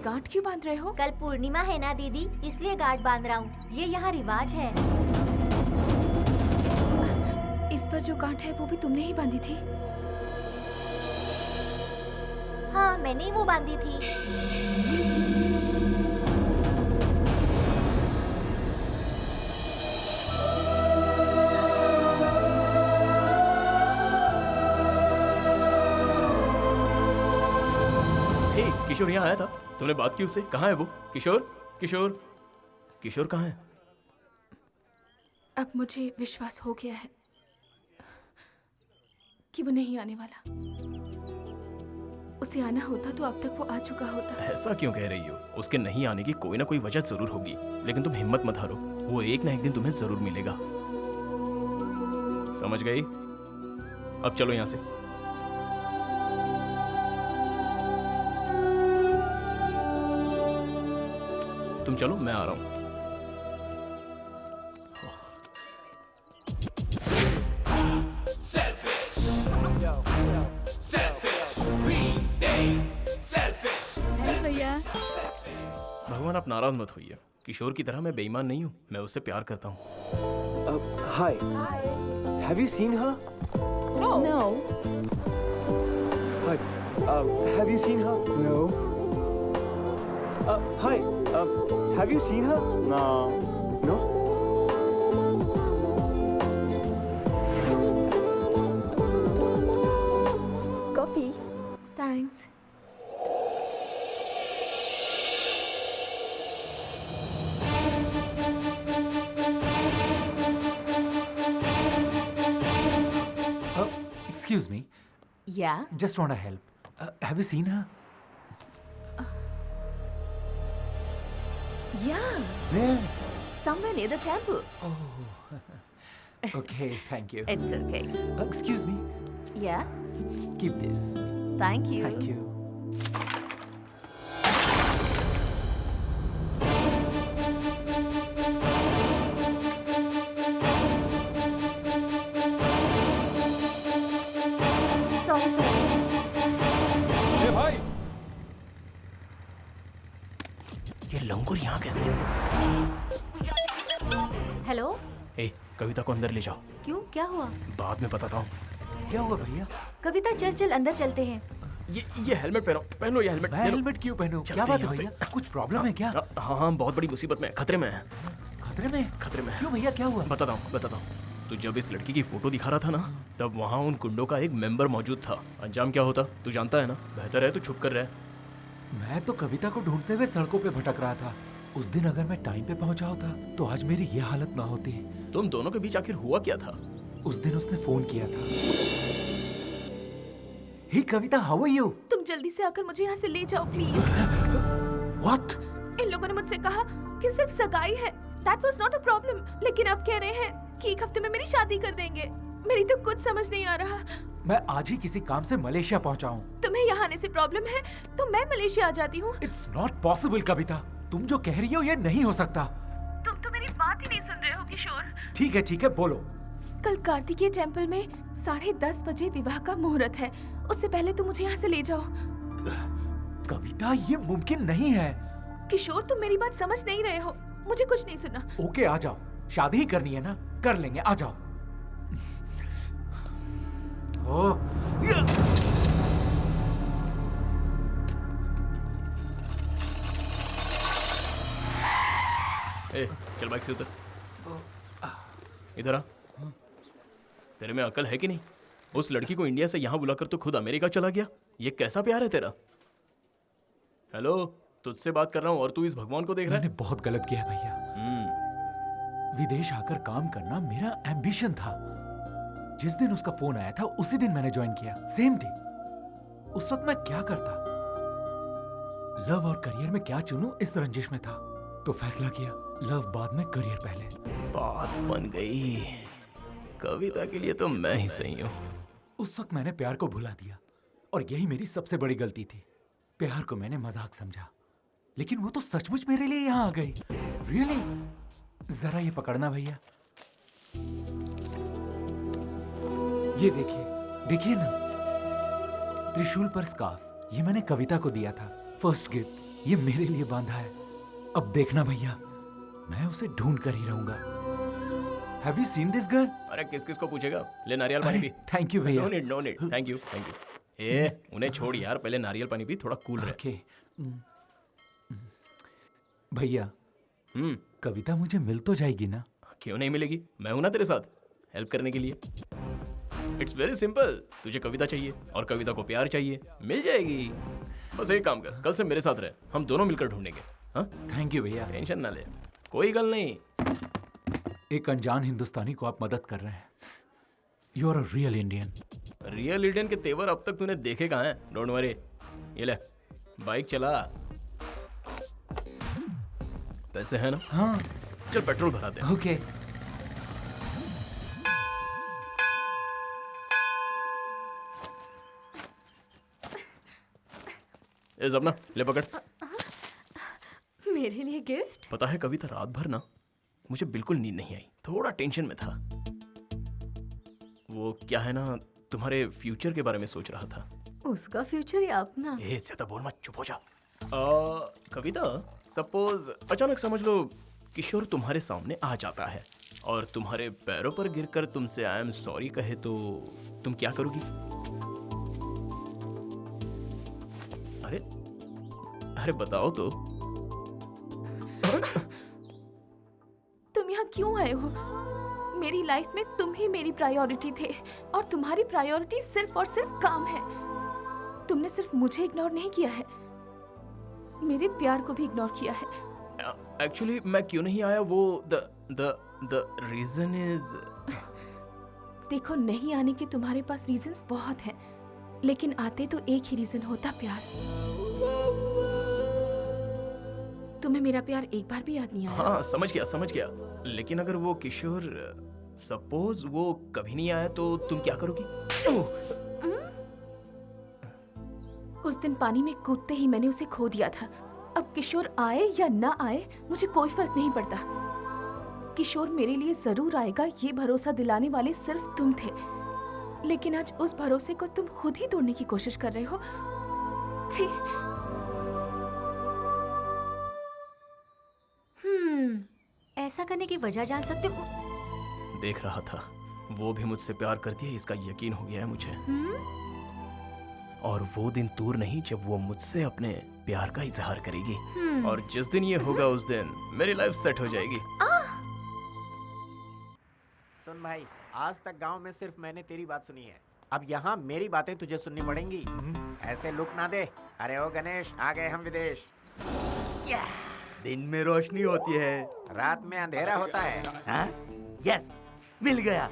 गांठ क्यों बांध रहे हो? कल पूर्णिमा है ना दीदी, इसलिए गांठ बांध रहा हूँ। ये यहाँ रिवाज है। इस पर जो गांठ है वो भी तुमने ही बांधी थी? हाँ, मैंने ही वो बांधी थी। हे, किशोर यहाँ आया था? तुमने बात की उससे? कहाँ है वो? किशोर, किशोर, किशोर कहाँ है? अब मुझे विश्वास हो गया है कि वो नहीं आने वाला। उसे आना होता तो अब तक वो आ चुका होता। ऐसा क्यों कह रही हो? उसके नहीं आने की कोई ना कोई वजह जरूर होगी, लेकिन तुम हिम्मत मत हारो, वो एक ना एक दिन तुम्हें जरूर मिलेगा। समझ गई? अब चलो यहाँ से। तुम चलो, मैं आ रहा हूँ। भैया भगवान, आप नाराज मत होइए। किशोर की तरह मैं बेईमान नहीं हूँ, मैं उससे प्यार करता हूँ। Hi. Have you seen her? No. Hi. Have you seen her? No. Hi. Have you seen her? No. No? Coffee. Thanks. Excuse me. Yeah. Just want to help. Have you seen her? Yeah. Where? Somewhere near the temple. Oh. Okay, thank you. It's okay. Excuse me. Yeah. Keep this. Thank you. Thank you. Sorry, sir. ए भाई, ये लंगूर यहाँ कैसे? हेलो, ए, कविता को अंदर ले जाओ। क्यों, क्या हुआ? बाद में बताता हूँ। क्या हुआ भैया? कविता चल चल अंदर चलते हैं। ये हेलमेट पहनो ये हेलमेट। मैं हेलमेट क्यों पहनूं? क्या बात है भैया? कुछ प्रॉब्लम है क्या? हाँ, बहुत बड़ी मुसीबत में, खतरे में है। खतरे में? खतरे में। क्यों भैया, क्या हुआ? बताता हूँ। तू जब इस लड़की की फोटो दिखा रहा था ना, तब वहाँ उन गुंडों का एक मेंबर मौजूद था। अंजाम क्या होता तू जानता है ना? बेहतर है तू छुप कर रहे। मैं तो कविता को ढूंढते हुए सड़कों पे भटक रहा था। उस दिन अगर मैं टाइम पे पहुंचा होता तो आज मेरी ये हालत ना होती। तुम दोनों के बीच आखिर हुआ क्या था? उस दिन उसने फोन किया था। हे कविता, हाउ आर यू? तुम जल्दी से आकर मुझे यहाँ से ले जाओ प्लीज। व्हाट? इन लोगों ने मुझसे कहा कि सिर्फ सगाई है। That was not a problem. लेकिन अब कह रहे हैं कि एक हफ्ते में मेरी शादी कर देंगे। मेरी तो कुछ समझ नहीं आ रहा। मैं आज ही किसी काम से मलेशिया पहुंचा हूँ। तुम्हें यहाँ आने से प्रॉब्लम है तो मैं मलेशिया आ जाती हूँ। इट्स नॉट पॉसिबल कविता, तुम जो कह रही हो ये नहीं हो सकता। तुम तो मेरी बात ही नहीं सुन रहे हो किशोर। ठीक है, बोलो। कल कार्तिकेय टेम्पल में 10:30 बजे विवाह का मुहूर्त है। उससे पहले तुम मुझे यहाँ से ले जाओ। कविता, ये मुमकिन नहीं है। किशोर, तुम मेरी बात समझ नहीं रहे हो। मुझे कुछ नहीं सुनना। ओके, आ जाओ। शादी ही करनी है ना, कर लेंगे, आ जाओ। ए, चल बाइक से उतर। इधर आ। तेरे में अकल है कि नहीं? उस लड़की को इंडिया से यहाँ बुलाकर तो खुद अमेरिका चला गया। ये कैसा प्यार है तेरा? हेलो, तुझसे बात कर रहा हूँ और तू इस भगवान को देख रहा है? मैंने बहुत गलत किया भैया। विदेश आकर काम करना मेरा एम्बिशन था। जिस दिन उसका फोन आया था उसी दिन मैंने ज्वाइन किया, सेम डे। उस वक्त मैं क्या करता, लव और करियर में क्या चुनूं, इस रंजिश में था। तो फैसला किया, लव बाद में, करियर पहले। बात बन गई। कविता के लिए तो मैं ही सही हूँ। उस वक्त मैंने प्यार को भुला दिया और यही मेरी सबसे बड़ी गलती थी। प्यार को मैंने मजाक समझा, लेकिन वो तो सचमुच मेरे लिए यहाँ आ गई। रियली? जरा ये पकड़ना भैया। ये देखिए ना, त्रिशूल पर स्कार्फ। ये मैंने कविता को दिया था, फर्स्ट गिफ्ट। ये मेरे लिए बांधा है। अब देखना भैया, मैं उसे ढूंढ कर ही रहूंगा। Have you seen this girl? अरे किस किस को पूछेगा? ले नारियल पानी पी। थैंक यू भैया। No need, thank you. उन्हें छोड़ यार, पहले नारियल पानी पी, थोड़ा कूल रहे। ओके भैया, कविता मुझे मिल तो जाएगी ना? क्यों नहीं मिलेगी, मैं हूं ना तेरे साथ हेल्प करने के लिए। इट्स वेरी सिंपल, तुझे कविता चाहिए और कविता को प्यार चाहिए, मिल जाएगी। बस एक काम कर, कल से मेरे साथ रहे, हम दोनों मिलकर ढूंढेंगे। हाँ थैंक यू भैया। टेंशन ना ले, कोई गल नहीं। एक अनजान हिंदुस्तानी को आप मदद कर रहे हैं। You are a real Indian. Real Indian के तेवर अब तक तूने देखे कहाँ हैं? डोंट वरी, ये ले बाइक चला। पैसे हैं ना? हाँ। चल पेट्रोल भरा दे। ओके। ए जबना, ले पकड़। मेरे लिए गिफ्ट? पता है कविता, रात भर ना मुझे बिल्कुल नींद नहीं आई, थोड़ा टेंशन में था। वो क्या है ना, तुम्हारे फ्यूचर के बारे में सोच रहा था। उसका फ्यूचर या अपना? ज्यादा बोल मत, चुप हो जा। कविता, सपोज अचानक समझ लो किशोर तुम्हारे सामने आ जाता है और तुम्हारे पैरों पर गिरकर तुमसे आई एम सॉरी कहे तो तुम क्या करोगी? अरे अरे बताओ तो। तुम यहाँ क्यों आए हो? मेरी लाइफ में तुम ही मेरी प्रायोरिटी थे और तुम्हारी प्रायोरिटी सिर्फ और सिर्फ काम है। तुमने सिर्फ मुझे इग्नोर नहीं किया है, मेरे प्यार को भी इग्नोर किया है। एक्चुअली मैं क्यों नहीं आया, वो द रीजन इज। देखो, नहीं आने के तुम्हारे पास रीजंस बहुत हैं, लेकिन आते तो एक ही रीजन होता, प्यार। तुम्हें मेरा प्यार एक बार भी याद नहीं आया? हाँ समझ गया, लेकिन अगर वो किशोर सपोज वो कभी नहीं आया तो तुम क्या करोगी? उस दिन पानी में कूदते ही मैंने उसे खो दिया था। अब किशोर आए या ना आए मुझे कोई फर्क नहीं पड़ता। किशोर मेरे लिए जरूर आएगा, ये भरोसा दिलाने वाले सिर्फ तुम थे, लेकिन आज उस भरोसे को तुम खुद ही तोड़ने की कोशिश कर रहे हो। छी। ऐसा करने की वजह जान सकते हो? देख रहा था, वो भी मुझसे प्यार करती है, इसका यकीन हो गया है मुझे। और वो दिन दूर नहीं जब वो मुझसे अपने प्यार का इजहार करेगी, और जिस दिन ये होगा उस दिन मेरी लाइफ सेट हो जाएगी। सुन भाई, आज तक गांव में सिर्फ मैंने तेरी बात सुनी है, अब यहाँ मेरी बातें तुझे सुननी पड़ेंगी। ऐसे लुक ना दे। अरे ओ गणेश, आ गए हम विदेश। दिन में रोशनी होती है, रात में अंधेरा होता है। हाँ? यस, मिल गया,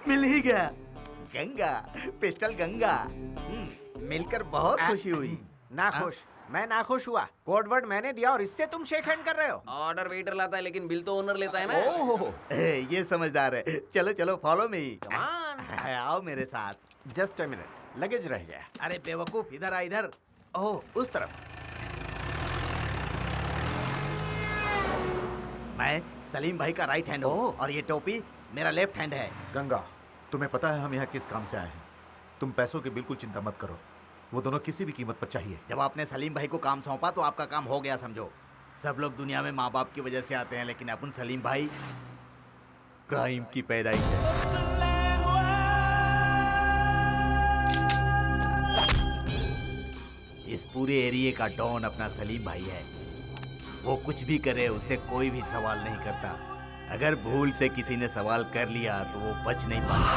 मिल ही गया। गंगा, पिस्टल गंगा। मिलकर बहुत खुशी हुई। ना खुश, मैं ना खुश हुआ। कोड वर्ड मैंने दिया और इससे तुम शेक हैंड कर रहे हो। ऑर्डर वेटर लाता है लेकिन बिल तो ओनर लेता है ना। ओह, ये समझदार है। चलो चलो, फॉलो मी। आओ मेरे साथ। जस्ट अ मिनट, लगेज रह गया। अरे बेवकूफ, इधर आ इधर। ओह, उस तरफ। मैं सलीम भाई का राइट हैंड हूँ और ये टोपी मेरा लेफ्ट हैंड है। गंगा, तुम्हें पता है हम यहाँ किस काम से आए हैं? तुम पैसों की बिल्कुल चिंता मत करो, वो दोनों किसी भी कीमत पर चाहिए। जब आपने सलीम भाई को काम सौंपा तो आपका काम हो गया समझो। सब लोग दुनिया में माँ बाप की वजह से आते हैं, लेकिन अपन सलीम भाई क्राइम की पैदाइश है। इस पूरे एरिया का डॉन अपना सलीम भाई है। वो कुछ भी करे, उससे कोई भी सवाल नहीं करता। अगर भूल से किसी ने सवाल कर लिया तो वो बच नहीं पाता।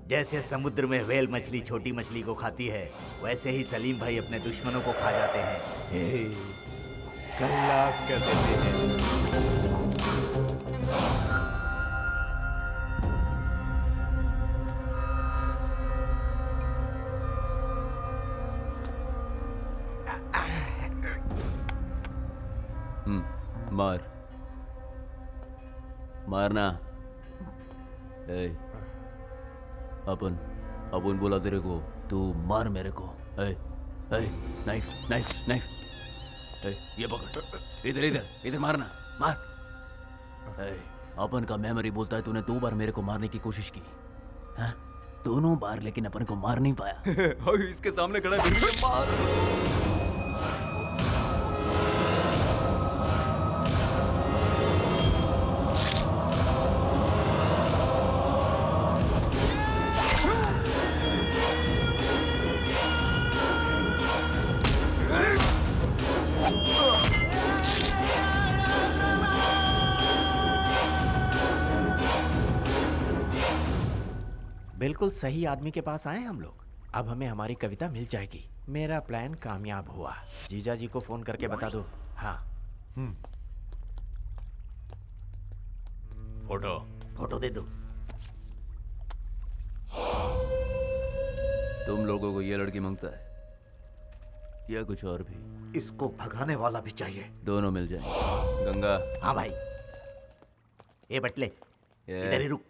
जैसे समुद्र में व्हेल मछली छोटी मछली को खाती है, वैसे ही सलीम भाई अपने दुश्मनों को खा जाते हैं। खल्लास कर देते हैं। मार मारना। अपन बोला तेरे को, तू मार मेरे को। नाइफ नाइफ नाइफ, ये पकड़, इधर इधर इधर मारना, मार। अपन का मेमोरी बोलता है तूने 2 बार मेरे को मारने की कोशिश की, हाँ? दोनों बार, लेकिन अपन को मार नहीं पाया। इसके सामने खड़ा है, मार। बिल्कुल सही आदमी के पास आए हम लोग। अब हमें हमारी कविता मिल जाएगी। मेरा प्लान कामयाब हुआ। जीजा जी को फोन करके बता दो। हाँ। फोटो दे दो। तुम लोगों को ये लड़की मांगता है या कुछ और भी? इसको भगाने वाला भी चाहिए। दोनों मिल जाएंगे। गंगा। हाँ भाई। ये बटले इधर ही रुक।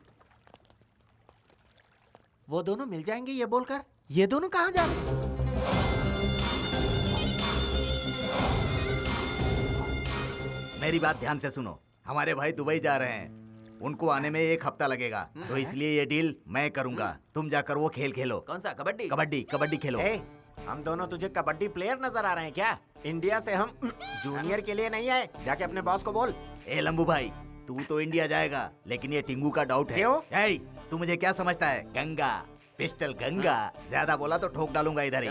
वो दोनों मिल जाएंगे ये बोलकर ये दोनों कहाँ जा रहे हैं? मेरी बात ध्यान से सुनो। हमारे भाई दुबई जा रहे हैं, उनको आने में 1 हफ्ता लगेगा, तो इसलिए ये डील मैं करूंगा। तुम जाकर वो खेल खेलो। कौन सा? कबड्डी? कबड्डी खेलो। हम दोनों तुझे कबड्डी प्लेयर नजर आ रहे हैं क्या? इंडिया से हम जूनियर के लिए नहीं आए। जाके अपने बॉस को बोल। ए लंबू भाई, तू तो इंडिया जाएगा, लेकिन ये टिंगू का डाउट है। क्यों? तू मुझे क्या समझता है? गंगा, पिस्टल गंगा। ज्यादा बोला तो ठोक डालूंगा इधर ही।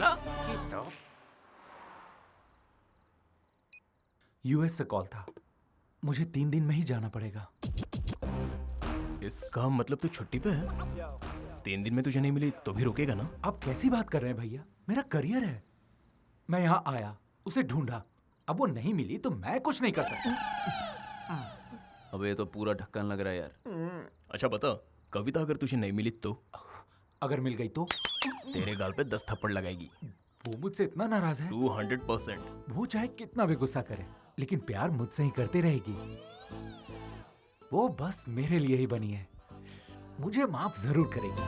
यूएस से कॉल था। मुझे 3 दिन में ही जाना पड़ेगा। इसका मतलब तू छुट्टी पे है? 3 दिन में तुझे नहीं मिली तो भी रुकेगा ना? आप कैसी बात कर रहे हैं भैया? मेरा करियर है। मैं यहाँ आया, उसे ढूंढा, अब वो नहीं मिली तो मैं कुछ नहीं कर सकता। अब ये तो पूरा ढक्कन लग रहा है यार। अच्छा बता, कविता अगर तुझे नहीं मिली तो? अगर मिल गई तो? तेरे गाल पे 10 थप्पड़ लगाएगी। वो मुझसे इतना नाराज है? 200%। वो चाहे कितना भी गुस्सा करे, लेकिन प्यार मुझसे ही करती रहेगी। वो बस मेरे लिए ही बनी है, मुझे माफ जरूर करेगी।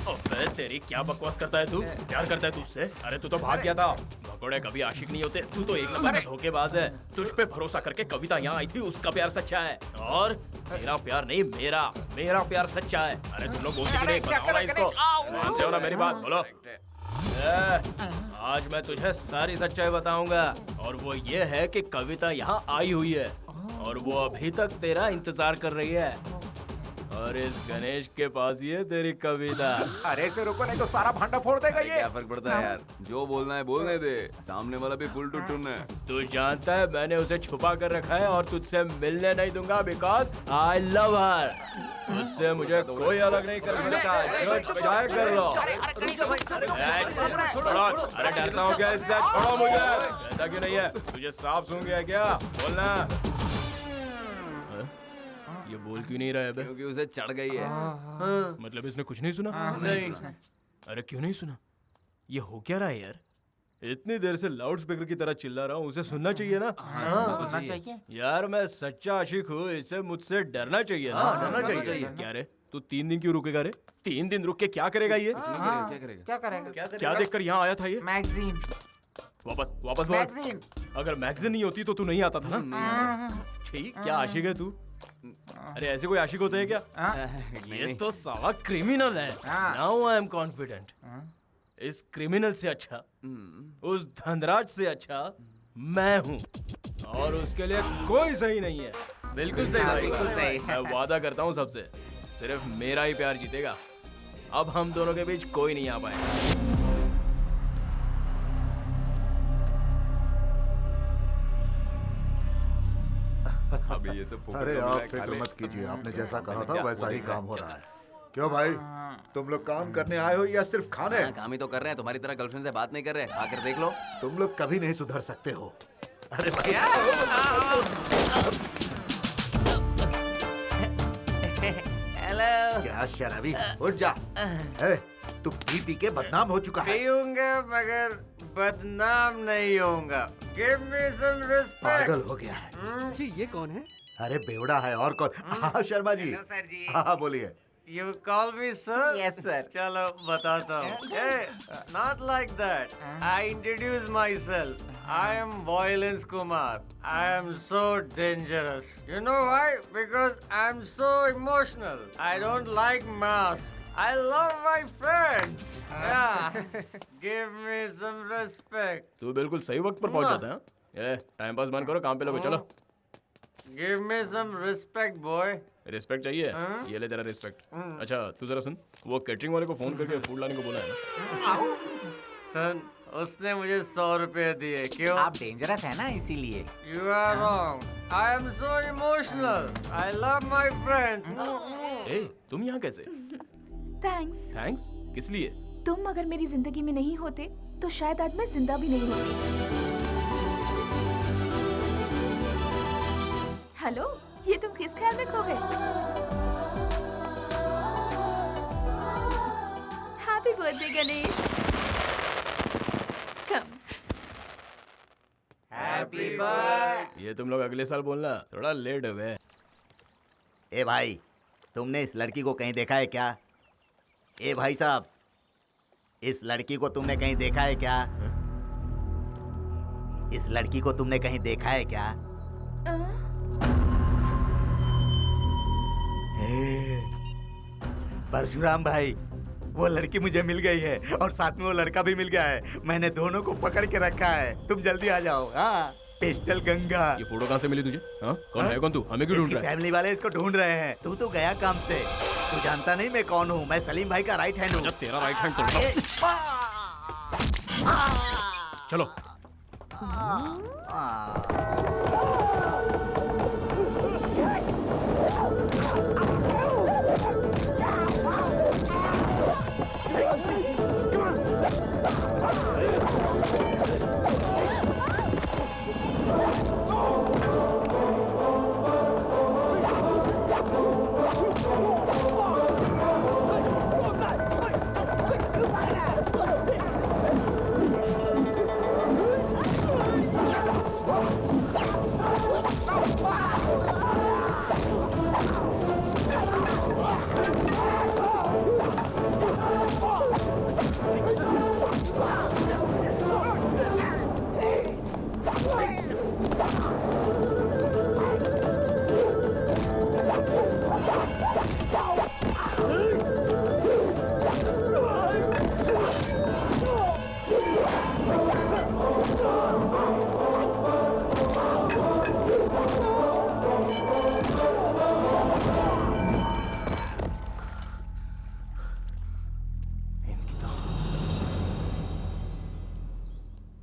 अबे तेरी क्या बकवास करता है तू? प्यार करता है तू उससे? अरे तू तो भाग गया था। भगोड़े कभी आशिक नहीं होते। तू तो एक नंबर का धोखेबाज है। तुझ पे भरोसा करके कविता यहाँ आई थी, उसका प्यार सच्चा है। और तेरा प्यार नहीं, मेरा प्यार सच्चा है। अरे तुम लोग बोलते कि नहीं? बताओ ना इसको। मानते हो ना मेरी बात? बोलो। आज मैं तुझे सारी सच्चाई बताऊंगा, और वो ये है कि कविता यहाँ आई हुई है और वो अभी तक तेरा इंतजार कर रही है, और इस गणेश के पास ही है तेरी कविता। अरे से रुको, नहीं तो सारा भांडा फोड़ देगा ये। क्या फर्क पड़ता है यार, जो बोलना है बोलने दे। सामने वाला भी फुल टू टून है। तू जानता है मैंने उसे छुपा कर रखा है और तुझसे मिलने नहीं दूंगा, बिकॉज आई लव हर। उससे मुझे कोई अलग नहीं कर सकता, जो चाहे कर लो। अरे डरता हूँ क्या इससे? छोड़ो मुझे। ऐसा क्यों नहीं है? तुझे सांप सूंघ गया क्या? बोलना। ये बोल क्यों नहीं रहा है बे? क्योंकि उसे चढ़ गई है। मतलब इसने कुछ नहीं सुना? नहीं। अरे क्यों नहीं सुना? ये हो क्या रहा है यार? इतनी देर से लाउड स्पीकर की तरह चिल्ला रहा हूँ, उसे सुनना चाहिए ना? सुनना चाहिए। यार मैं सच्चा आशिक हूँ, इसे मुझसे डरना चाहिए ना? डरना चाहिए। क्या रे, तू 3 दिन क्यों रुकेगा रे? 3 दिन रुक के क्या करेगा ये? क्या करेगा? क्या देखकर यहाँ आया था ये? मैगजीन। वापस बोल। मैगजीन। अगर मैगजीन नहीं होती तो तू नहीं आता था ना? ठीक, क्या आशिक है तू? अरे ऐसे कोई आशिक होते हैं क्या? ये तो साला क्रिमिनल है। Now I am confident. इस क्रिमिनल से अच्छा, उस धनराज से अच्छा मैं हूँ, और उसके लिए कोई सही नहीं है। बिल्कुल सही, बिल्कुल सही। मैं वादा करता हूँ सबसे, सिर्फ मेरा ही प्यार जीतेगा। अब हम दोनों के बीच कोई नहीं आ पाएगा। अभी ये सब अरे आप फिक्र मत कीजिए, आपने जैसा कहा था वैसा ही काम हो रहा है। क्यों भाई, तुम लोग काम करने आए हो या सिर्फ खाने? काम ही तो कर रहे हैं, तुम्हारी तरह गर्लफ्रेंड से बात नहीं कर रहे। आकर देख लो। तुम लोग कभी नहीं सुधर सकते हो। अरे भाई हेलो। क्या शराबी, उठ जा। तू पी के बदनाम हो चुका है। पीऊंगा मगर बदनाम नहीं होऊंगा। Give me some respect. पागल हो गया है। जी ये कौन है? अरे बेवड़ा है और कौन? हाँ शर्मा जी। Hello, sir जी। हाँ बोलिए। You call me sir? Yes, sir. चलो बताता हूँ। Hey, not like that. I introduce myself. I am Violence Kumar. I am so dangerous. You know why? Because I am so emotional. I don't like masks. I love my friends. Yeah. Give me some respect. तू बिल्कुल सही वक्त पर पहुंच जाता है। ये टाइम पास बंद करो, काम पे लगो। चलो। Give me some respect, boy. Respect चाहिए? ये ले तेरा रिस्पेक्ट। अच्छा तू जरा सुन, वो कैटरिंग वाले को फोन करके फूड लाने को बोला है ना? Son, उसने मुझे 100 रुपए दिए। क्यों? आप डेंजरस है ना इसीलिए। You are wrong. I am so emotional. I love my friend. ए, तुम यहाँ कैसे? थैंक्स। थैंक्स? किस लिए? तुम अगर मेरी जिंदगी में नहीं होते तो शायद आज मैं जिंदा भी नहीं होती। हेलो, ये तुम किस ख्याल में खो गए? Happy birthday Ganesh. Happy birthday. ये तुम लोग अगले साल बोलना, थोड़ा लेट हो गए। ए भाई, तुमने इस लड़की को कहीं देखा है क्या? ए भाई साहब, इस लड़की को तुमने कहीं देखा है क्या? इस लड़की को तुमने कहीं देखा है क्या? परशुराम भाई, वो लड़की मुझे मिल गई है और साथ में वो लड़का भी मिल गया है। मैंने दोनों को पकड़ के रखा है। तुम जल्दी आ जाओ। हाँ, पिस्टल गंगा। ये फोटो कहाँ से मिली तुझे? हाँ? कौन है? कौन तू? हमें क्यों ढूंढ रहा है? फैमिली वाले इसको ढूंढ रहे हैं। तू तो गया काम से। तू जानता नहीं मैं कौन हूँ? मैं सलीम भाई का राइट हैंड हूँ। तेरा राइट हैंड तोड़। चलो।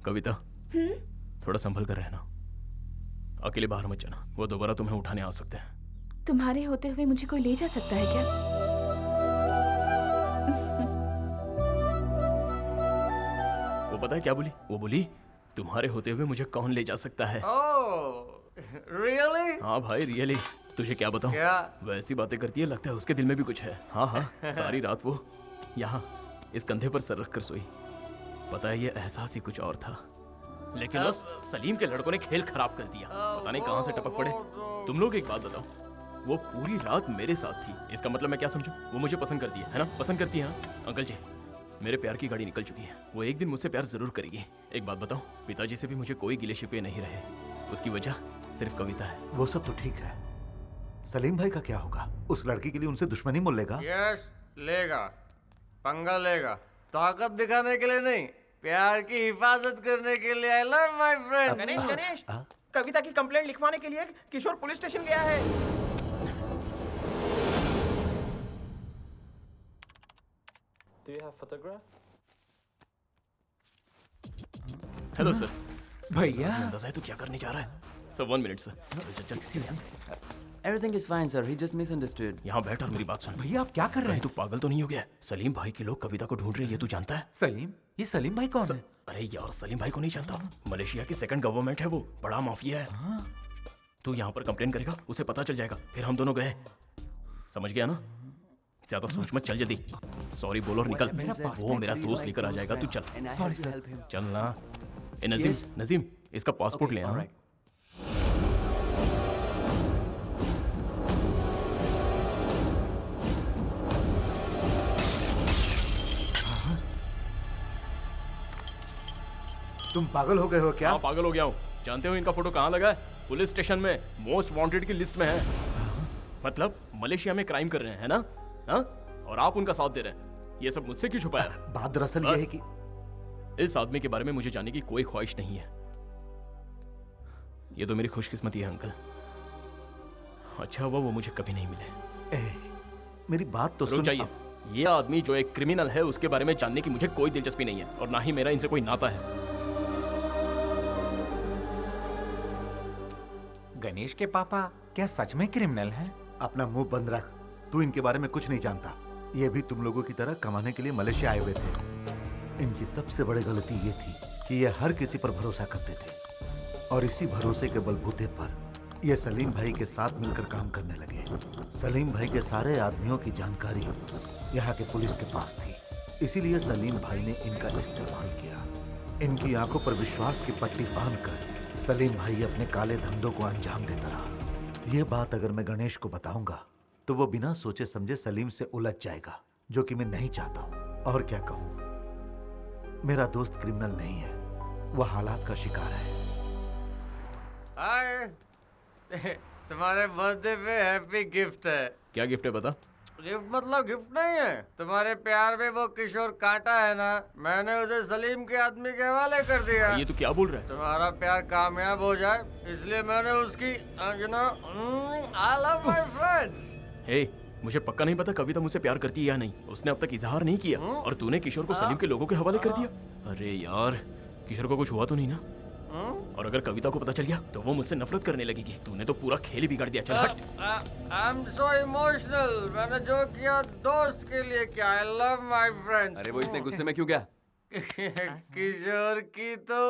कविता, थोड़ा संभल कर रहना। अकेले बाहर मत जाना, वो दोबारा तुम्हें उठाने आ सकते हैं। तुम्हारे होते हुए मुझे कोई ले जा सकता है क्या? वो पता है क्या बोली? वो बोली तुम्हारे होते हुए मुझे कौन ले जा सकता है। Really? हाँ भाई, रियली। तुझे क्या बताऊं? क्या? वैसी बातें करती है, लगता है उसके दिल में भी कुछ है। हाँ हाँ, सारी रात वो यहाँ इस कंधे पर सर रखकर सोई। पता है, ये एहसास ही कुछ और था, लेकिन उस सलीम के लड़कों ने खेल खराब कर दिया। पता नहीं कहाँ से टपक पड़े। तुम लोग एक बात बताओ, वो पूरी रात मेरे साथ थी, इसका मतलब मैं क्या समझूं? वो मुझे पसंद करती है ना? पसंद करती है। अंकल जी, मेरे प्यार की गाड़ी निकल चुकी है। वो एक दिन मुझसे प्यार जरूर करेगी। एक बात बताओ, पिताजी से भी मुझे कोई गिले शिकवे नहीं रहे। उसकी वजह सिर्फ कविता है। वो सब तो ठीक है, सलीम भाई का क्या होगा? उस लड़की के लिए उनसे दुश्मनी मोल लेगा? यस, लेगा, पंगा लेगा। ताकत दिखाने के लिए नहीं, प्यार की हिफाजत करने के लिए। I love my friend. Ganesh, Ganesh, Kavita की कंप्लेंट लिखवाने के लिए किशोर पुलिस स्टेशन गया है। Do you have photograph? Hello sir. भैया, अंदाजा है तू क्या करने जा रहा है? Sir 1 minute sir. Everything is fine, sir. He just misunderstood. यहाँ बैठ और मेरी बात सुन। भैया आप क्या कर रहे हैं? तू पागल तो नहीं हो गया? सलीम भाई के लोग कविता को ढूंढ रहे हैं, ये तू जानता है? सलीम? ये सलीम भाई कौन है? अरे यार, सलीम भाई को नहीं जानता? मलेशिया की सेकंड गवर्नमेंट है वो, बड़ा माफिया है। तू यहाँ पर कंप्लेन करेगा, उसे पता चल जाएगा, फिर हम दोनों गए। समझ गया ना? ज्यादा सोच मत, चल जल्दी। सॉरी बोल और निकल। वो मेरा दोस्त लेकर आ जाएगा, तू चल। Sorry sir. चल ना। ए नजीम, नजीम, इसका पासपोर्ट ले आ। तुम पागल हो गए हो क्या? हाँ, पागल हो गया हूँ। जानते हो इनका फोटो कहाँ लगा है? पुलिस स्टेशन में, मोस्ट वांटेड की लिस्ट में है। मतलब मलेशिया में क्राइम कर रहे हैं ना? हाँ? और आप उनका साथ दे रहे हैं। ये सब मुझसे क्यों छुपाया? बात दरअसल ये है कि इस आदमी के बारे में मुझे जानने की कोई ख्वाहिश नहीं है। ये तो मेरी खुशकिस्मती है अंकल। अच्छा हुआ वो मुझे कभी नहीं मिले। मेरी बात तो रुक सुन। जाइए। ये आदमी जो एक क्रिमिनल है उसके बारे में जानने की मुझे कोई दिलचस्पी नहीं है और ना ही मेरा इनसे कोई नाता है। गणेश के पापा क्या सच में क्रिमिनल हैं? अपना मुंह बंद रख, तू इनके बारे में कुछ नहीं जानता। ये भी तुम लोगों की तरह कमाने के लिए मलेशिया आए हुए थे। इनकी सबसे बड़ी गलती ये थी कि ये हर किसी पर भरोसा करते थे और इसी भरोसे के बलबूते पर ये सलीम भाई के साथ मिलकर काम करने लगे। सलीम भाई के सारे आदमियों की जानकारी यहाँ के पुलिस के पास थी, इसीलिए सलीम भाई ने इनका इस्तेमाल किया। इनकी आंखों पर विश्वास की पट्टी बांधकर सलीम भाई अपने काले धंधों को अंजाम देता रहा। ये बात अगर मैं गणेश को बताऊंगा तो वो बिना सोचे समझे सलीम से उलझ जाएगा, जो कि मैं नहीं चाहता हूँ। और क्या कहूँ, मेरा दोस्त क्रिमिनल नहीं है, वह हालात का शिकार है। हाय, तुम्हारे बर्थडे पे हैप्पी गिफ्ट है। क्या गिफ्ट है बता? गिफ्ट मतलब गिफ्ट नहीं है, तुम्हारे प्यार में वो किशोर कांटा है ना, मैंने उसे सलीम के आदमी के हवाले कर दिया। ये तू क्या बोल रहा है? तुम्हारा प्यार कामयाब हो जाए इसलिए मैंने उसकी you know I love my friends. Hey, मुझे पक्का नहीं पता कविता मुझसे प्यार करती है या नहीं। उसने अब तक इजहार नहीं किया और तूने किशोर को सलीम के लोगों के हवाले कर दिया। अरे यार, किशोर को कुछ हुआ तो नहीं ना? और अगर कविता को पता चल गया तो वो मुझसे नफरत करने लगेगी। तूने तो पूरा खेल ही बिगाड़ दिया। चल हट। आई एम सो इमोशनल, मैंने जो किया दोस्त के लिए किया। आई लव माय फ्रेंड्स। अरे वो इतने गुस्से में क्यों गया? किशोर की तो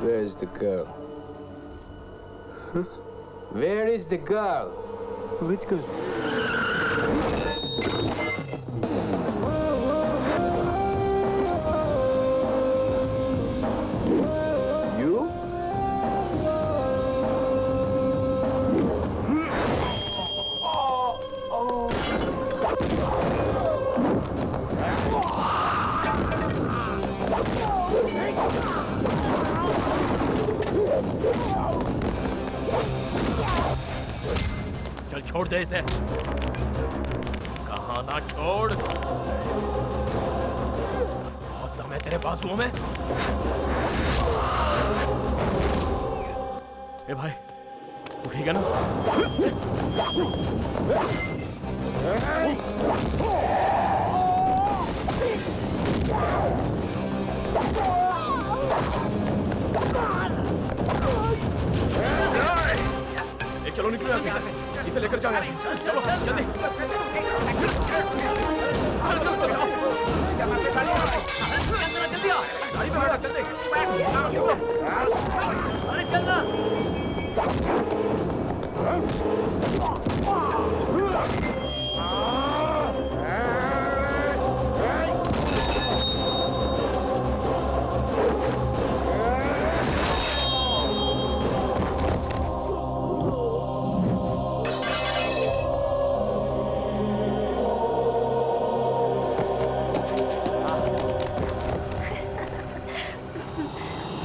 Where's the girl? Huh? Where is the girl? Which girl? You? चल छोड़ दे इसे। कहा ना छोड़। बहुत दम है तेरे बाजुओं में। ए भाई, उठेगा ना? चलो निकलो यहाँ से, इसे लेकर जाओ यहाँ से। चलो जल्दी। जल्दी आ, गाड़ी में बैठो, जल्दी। अरे चल ना।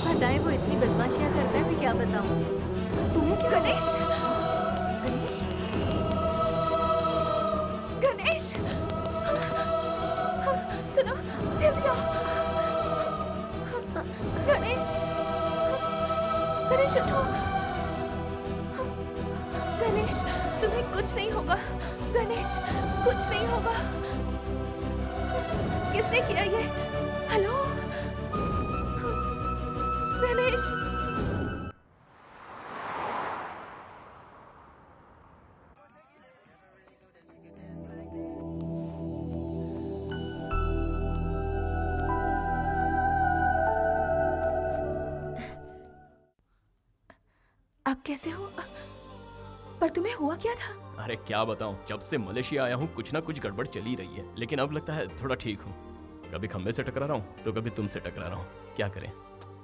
बताए वो इतनी बदमाशियां करता है, मैं क्या बताऊं? तुम्हें क्या? गणेश, गणेश, गणेश, सुनो, जल्दी आओ। गणेश, गणेश उठो। गणेश, तुम्हें कुछ नहीं होगा। गणेश, कुछ नहीं होगा। किसने किया ये? हेलो गणेश। आप कैसे हो? पर तुम्हें हुआ क्या था? अरे क्या बताऊं, जब से मलेशिया आया हूँ कुछ ना कुछ गड़बड़ चली रही है, लेकिन अब लगता है थोड़ा ठीक हूँ। कभी खंबे से टकरा रहा हूँ तो कभी तुमसे टकरा रहा हूँ, क्या करें।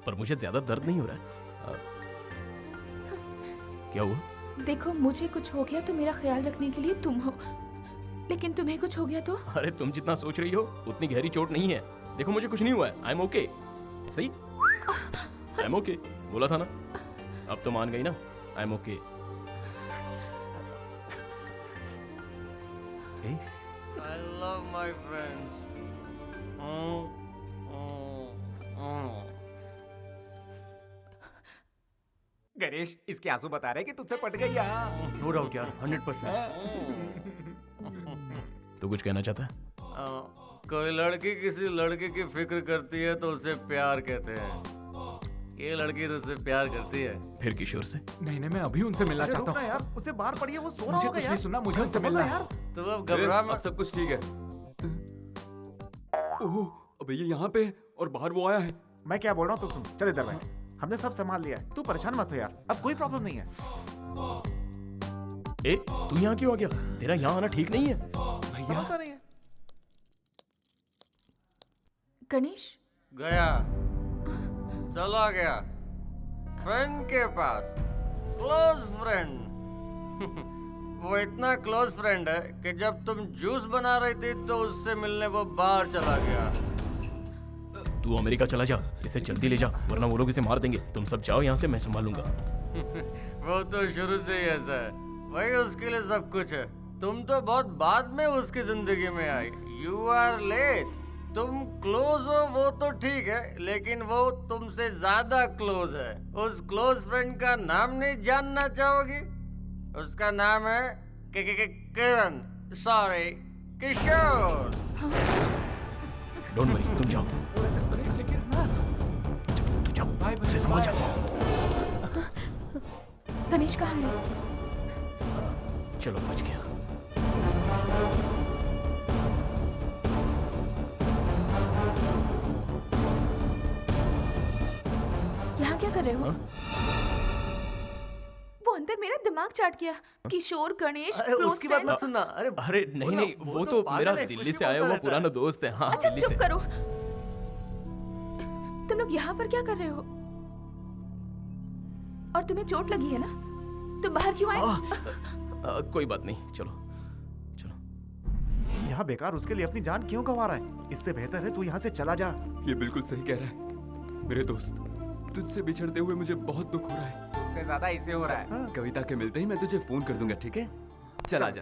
पर मुझे ज्यादा दर्द नहीं हो रहा है। क्या हुआ? देखो, मुझे कुछ हो गया तो मेरा ख्याल रखने के लिए तुम हो, लेकिन तुम्हें कुछ हो गया तो? अरे तुम जितना सोच रही हो उतनी गहरी चोट नहीं है। देखो मुझे कुछ नहीं हुआ है, आई एम ओके। सही, आई एम ओके बोला था ना। अब तो मान गई ना, I am okay. I love my friends. Ganesh, इसके आंसू बता रहे कि तुझसे पट गई यार। नो डाउट यार, 100%। तो कुछ कहना चाहता है? कोई लड़की किसी लड़के की फिक्र करती है तो उसे प्यार कहते हैं। ये लड़की तो उससे प्यार करती है। फिर किशोर से? नहीं नहीं, मैं अभी उनसे मिलना अरे चाहता रुक ना हूँ। यार, उसे बाहर पड़ी है, वो सो रहा मुझे होगा कुछ यार। नहीं सुनना, मुझे उनसे बोलो मिलना यार। है। तो अब घबरा मत। अब सब कुछ ठीक है। ओह, अबे ये यहाँ पे और बाहर वो आया है। मैं क्या बोल रहा हूँ तो सुन, चल इधर बैठ। हमने सब संभाल लिया है, तू परेशान मत हो यार, अब कोई प्रॉब्लम नहीं है। ए, तू यहाँ क्यों आ गया? तेरा यहाँ आना ठीक नहीं है। समझता नहीं है। गणेश गया, चला गया फ्रेंड के पास, क्लोज फ्रेंड। वो इतना क्लोज फ्रेंड है कि जब तुम जूस बना रही थी तो उससे मिलने वो बाहर चला गया। तू अमेरिका चला जा, इसे जल्दी ले जा वरना वो लोग इसे मार देंगे। तुम सब जाओ यहाँ से, मैं संभालूंगा। वो तो शुरू से ही ऐसा है, वही उसके लिए सब कुछ है। तुम तो बहुत बाद में उसकी जिंदगी में आई। You are late. तुम क्लोज हो वो तो ठीक है, लेकिन वो तुमसे ज्यादा क्लोज है। उस क्लोज फ्रेंड का नाम नहीं जानना चाहोगी? उसका नाम है किरण, सॉरी किशोर। डोंट वरी, तुम जाओ। तू जाओ, उसे संभाल जा। गणेश कहाँ है? चलो, बच गया। यहाँ क्या कर रहे हो? वो अंदर मेरा दिमाग चाट गया। किशोर, गणेश, close उसकी बात friend। मत सुनना। अरे अरे नहीं नहीं, वो तो मेरा दिल्ली से आया हुआ पुराना दोस्त है। हाँ, अच्छा दिल्ली चुप से। करो। तुम लोग यहाँ पर क्या कर रहे हो? और तुम्हें चोट लगी है ना? तुम बाहर क्यों आए? कोई बात नहीं, चलो। यहाँ बेकार उसके लिए अपनी जान क्यों गंवा रहा है? इससे बेहतर है तू यहाँ से चला जा। ये बिल्कुल सही कह रहा है मेरे दोस्त। तुझसे बिछड़ते हुए मुझे बहुत दुख हो रहा है। तुझसे ज्यादा इसे हो रहा है। कविता के मिलते ही मैं तुझे फोन कर दूंगा, ठीक है? चल आजा।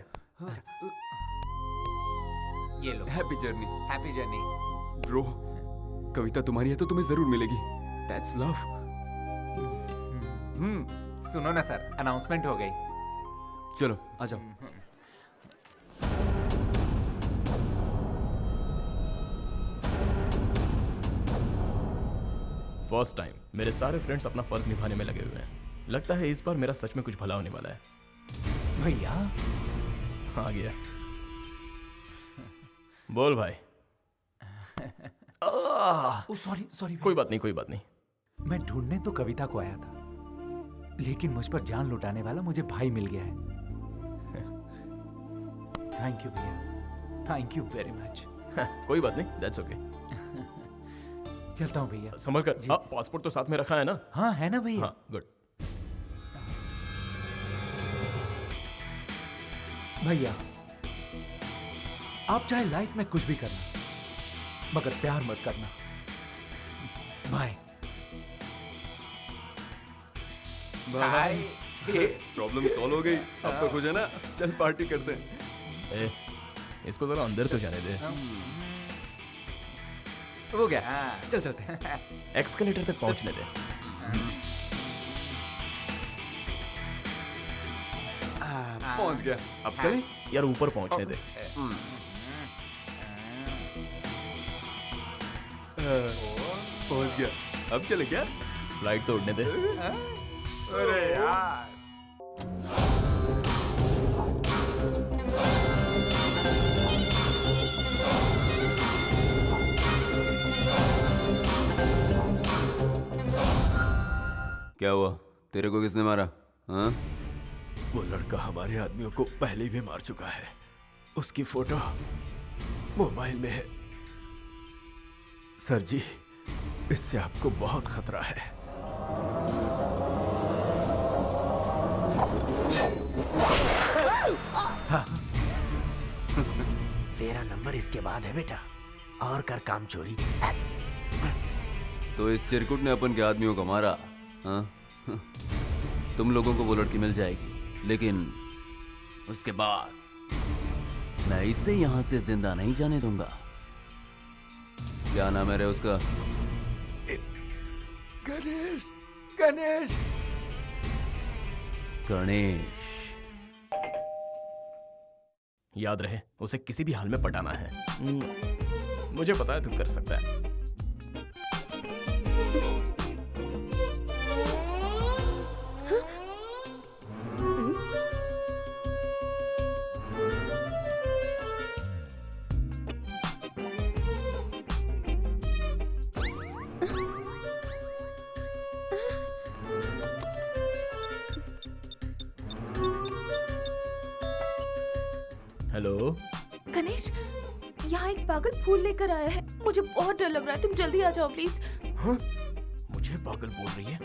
ये लो, happy journey. Happy journey. Bro, Kavita तुम्हारी है तो तुम्हें जरूर मिलेगी। That's love. सुनो ना सर, अनाउंसमेंट हो गई। चलो आ जाओ। फर्स्ट टाइम मेरे सारे फ्रेंड्स अपना फर्ज निभाने में लगे हुए हैं। लगता है इस बार मेरा सच में कुछ भला होने वाला है। भैया आ गया। बोल भाई। Sorry sorry. कोई बात नहीं, कोई बात नहीं। मैं ढूंढने तो कविता को आया था, लेकिन मुझ पर जान लुटाने वाला मुझे भाई मिल गया है। थैंक यू भैया, थैंक यू वेरी मच। कोई बात नहीं, दैट्स ओके। चलता हूँ भैया। संभल कर। पासपोर्ट तो साथ में रखा है ना? हाँ है ना भैया। हाँ, गुड। भैया, आप चाहे लाइफ में कुछ भी करना, मगर प्यार मत करना। बाय। बाय। प्रॉब्लम सॉल्व हो गई। अब तो खुश है ना? चल पार्टी करते हैं। इसको जरा अंदर तो जाने दे। हो गया, चल चलते हैं। एक्सकलेटर तक पहुंचने दे। पहुंच गया। अब चले? यार ऊपर पहुंचने दे। पहुंच गया। अब चले क्या? फ्लाइट तो उड़ने दे। अरे यार। क्या हुआ? तेरे को किसने मारा? हाँ? वो लड़का हमारे आदमियों को पहले भी मार चुका है। उसकी फोटो मोबाइल में है। सर जी, इससे आपको बहुत खतरा है। हाँ। तेरा नंबर इसके बाद है बेटा, और कर काम चोरी। तो इस चिरकुट ने अपन के आदमियों को मारा, हाँ? तुम लोगों को वो लड़की मिल जाएगी, लेकिन उसके बाद मैं इसे यहां से जिंदा नहीं जाने दूंगा। क्या नाम है रे उसका? गणेश। गणेश। गणेश। याद रहे, उसे किसी भी हाल में पटाना है। मुझे पता है तू कर सकता है। हेलो गणेश, यहाँ एक पागल फूल लेकर आया है। मुझे बहुत डर लग रहा है, तुम जल्दी आ जाओ प्लीज। हाँ? मुझे पागल बोल रही है?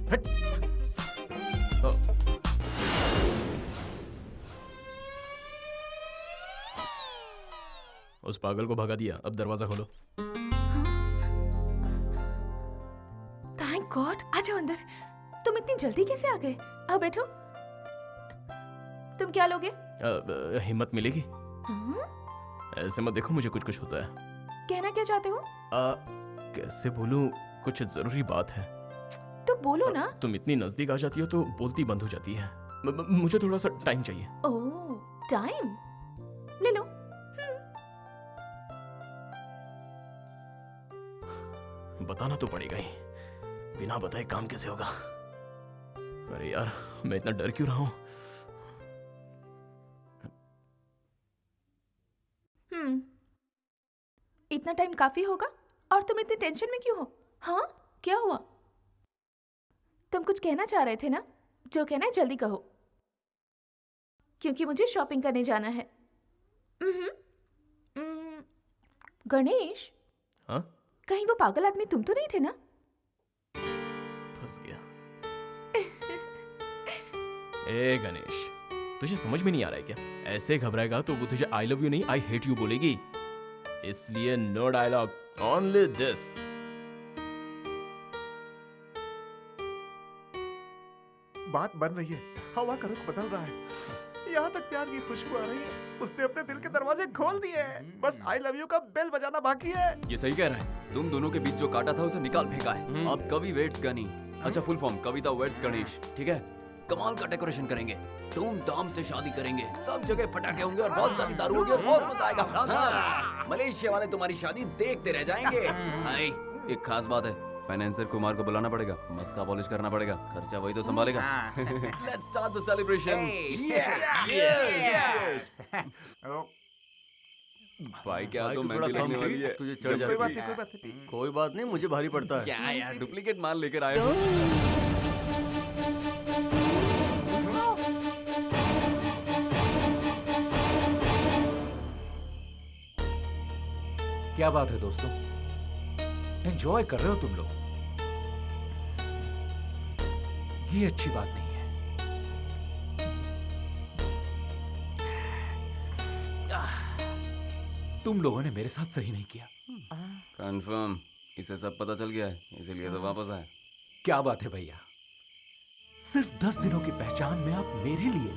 हट। उस पागल को भगा दिया, अब दरवाजा खोलो। थैंक गॉड, आ जाओ अंदर। तुम इतनी जल्दी कैसे आ गए? आओ बैठो। तुम क्या लोगे? हिम्मत मिलेगी? ऐसे मत देखो, मुझे कुछ कुछ होता है। कहना क्या चाहते हो? कैसे बोलूं, कुछ जरूरी बात है। तो बोलो ना। तुम इतनी नजदीक आ जाती हो तो बोलती बंद हो जाती है। मुझे थोड़ा सा टाइम चाहिए। ओह, टाइम ले लो। बताना तो पड़ेगा ही, बिना बताए काम कैसे होगा? अरे यार, मैं इतना डर क्यों रहा हूं? इतना टाइम काफी होगा? और तुम इतनी टेंशन में क्यों हो? हाँ, क्या हुआ? तुम कुछ कहना चाह रहे थे ना? जो कहना है जल्दी कहो, क्योंकि मुझे शॉपिंग करने जाना है। गणेश। हाँ? कहीं वो पागल आदमी तुम तो नहीं थे ना? फंस गया। ए गणेश, तुझे समझ में नहीं आ रहा है क्या? ऐसे घबराएगा तो वो तुझे आई लव यू नहीं आई हेट यू बोलेगी। इसलिए नो डायलॉग, ओनली दिस। बात बन रही है, हवा का रुख बदल रहा है, यहाँ तक प्यार की खुशबू आ रही है। उसने अपने दिल के दरवाजे खोल दिए हैं, बस आई लव यू का बेल बजाना बाकी है। ये सही कह रहा है। तुम दोनों के बीच जो काटा था उसे निकाल फेंका है। अब कवि वेट्स गनी, अच्छा फुल फॉर्म कविता वेट्स गणेश, ठीक है? कमाल का डेकोरेशन करेंगे, धूमधाम से शादी करेंगे, सब जगह पटाखे होंगे और बहुत सारी दारू होगी और बहुत मजा आएगा। हाँ, मलेशिया वाले तुम्हारी शादी देखते रह जाएंगे। एक खास बात है, फाइनेंसर कुमार को बुलाना पड़ेगा, मस्का पॉलिश करना पड़ेगा, खर्चा वही तो संभालेगा। Let's start the celebration. भाई क्या तो महंगी लगने वाली है, तुझे चढ़ जाती है। कोई बात नहीं, मुझे भारी पड़ता है। क्या यार, डुप्लीकेट माल लेकर आए हो? क्या बात है दोस्तों, एंजॉय कर रहे हो तुम लोग? ये अच्छी बात नहीं है। तुम लोगों ने मेरे साथ सही नहीं किया। कंफर्म, इसे सब पता चल गया है, इसीलिए तो वापस आया। क्या बात है भैया, सिर्फ 10 दिनों की पहचान में आप मेरे लिए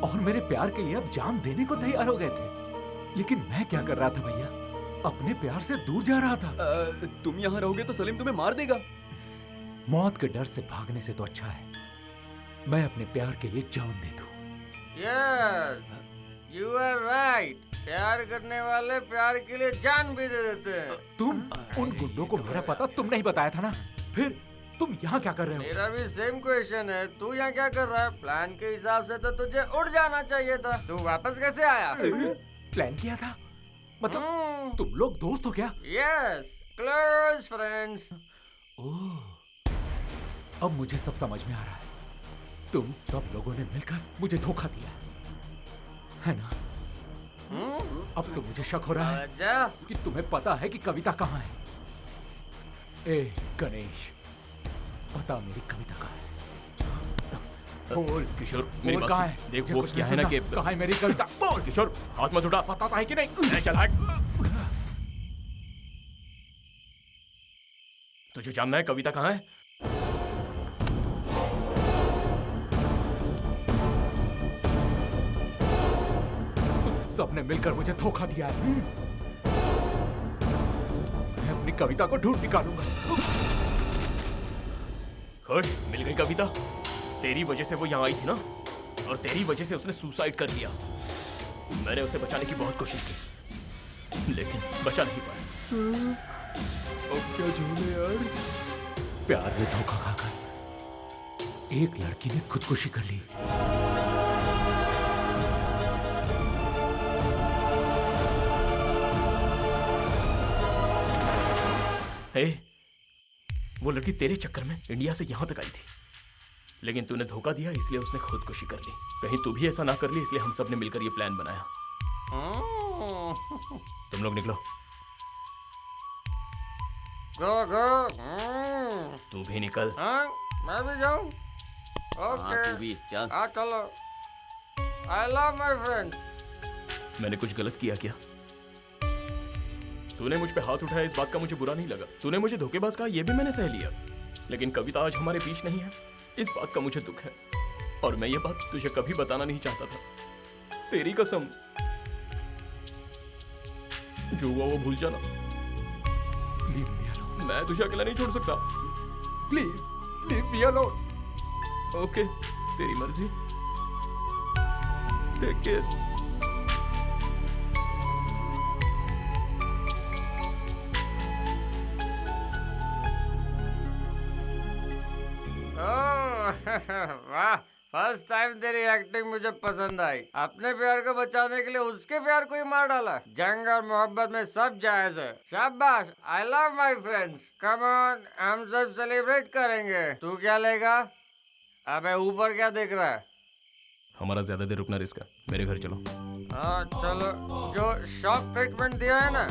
और मेरे प्यार के लिए अब जान देने को तैयार हो गए थे। लेकिन मैं क्या कर रहा था भैया, अपने प्यार से दूर जा रहा था। तुम यहाँ रहोगे तो सलीम तुम्हें मार देगा। मौत के डर से भागने से तो अच्छा है मैं अपने प्यार के लिए जान दे दूं। Yes, you are right. प्यार करने वाले प्यार के लिए जान भी दे देते हैं। तुम उन गुंडों को मेरा पता तुम नहीं बताया था ना, फिर तुम यहाँ क्या कर रहे हो? मेरा भी सेम क्वेश्चन है, तू यहाँ क्या कर रहा है? प्लान के हिसाब से तो तुझे उड़ जाना चाहिए था, तू वापस कैसे आया? प्लान किया था? मतलब तुम लोग दोस्त हो क्या? Yes, close friends. ओह, अब मुझे सब समझ में आ रहा है। तुम सब लोगों ने मिलकर मुझे धोखा दिया है ना? अब तो मुझे शक हो रहा है कि तुम्हें पता है कि कविता कहाँ है। ए गणेश, बता मेरी कविता कहाँ है? बोल किशोर, मेरी बात कहाँ सुन। है? देख मुझे वो कुछ क्या नहीं है ना सुनना। कि कहाँ है मेरी कविता? बोल किशोर, हाथ मत उठा। बताता है कि नहीं? चल हट। तुझे जानना है कविता कहाँ है? सबने मिलकर मुझे धोखा दिया है। मैं अपनी कविता को ढूंढ निकालूंगा। खुश, मिल गई कविता। तेरी वजह से वो यहाँ आई थी ना, और तेरी वजह से उसने सुसाइड कर लिया। मैंने उसे बचाने की बहुत कोशिश की, लेकिन बचा नहीं पाया। अब क्या झूले यार। प्यार में धोखा खाकर एक लड़की ने खुदकुशी कर ली। हे, वो लड़की तेरे चक्कर में इंडिया से यहाँ तक आई थी, लेकिन तूने धोखा दिया इसलिए उसने खुदकुशी कर ली। कहीं तू भी ऐसा ना कर ली, इसलिए हम सब ने मिलकर ये प्लान बनाया। तुम लोग निकलो। गो गो। तू भी निकल। मैं भी जाऊं? ओके। तू भी चल। चलो। I love my friends. मैंने कुछ गलत किया क्या? तूने मुझ पे हाथ उठाया, इस बात का मुझे बुरा नहीं लगा। तूने मुझे धोखेबाज कहा, ये भी मैंने सह लिया। लेकिन कविता आज हमारे बीच नहीं है, इस बात का मुझे दुख है। और मैं ये बात तुझे कभी बताना नहीं चाहता था। तेरी कसम, जो हुआ वो भूल जाना। मैं तुझे अकेला नहीं छोड़ सकता। Please leave me alone. Okay, तेरी मर्जी। Take care. वाह, फर्स्ट टाइम तेरी एक्टिंग मुझे पसंद आई। अपने प्यार को बचाने के लिए उसके प्यार को ही मार डाला। जंग और मोहब्बत में सब जायज है। शाबाश, आई love my friends. Come on, हम सब सेलिब्रेट करेंगे। तू क्या लेगा? अबे ऊपर क्या देख रहा है? हमारा ज्यादा देर रुकना रिस्क है, मेरे घर चलो। हाँ चलो। जो शॉक ट्रीटमेंट दिया है ना,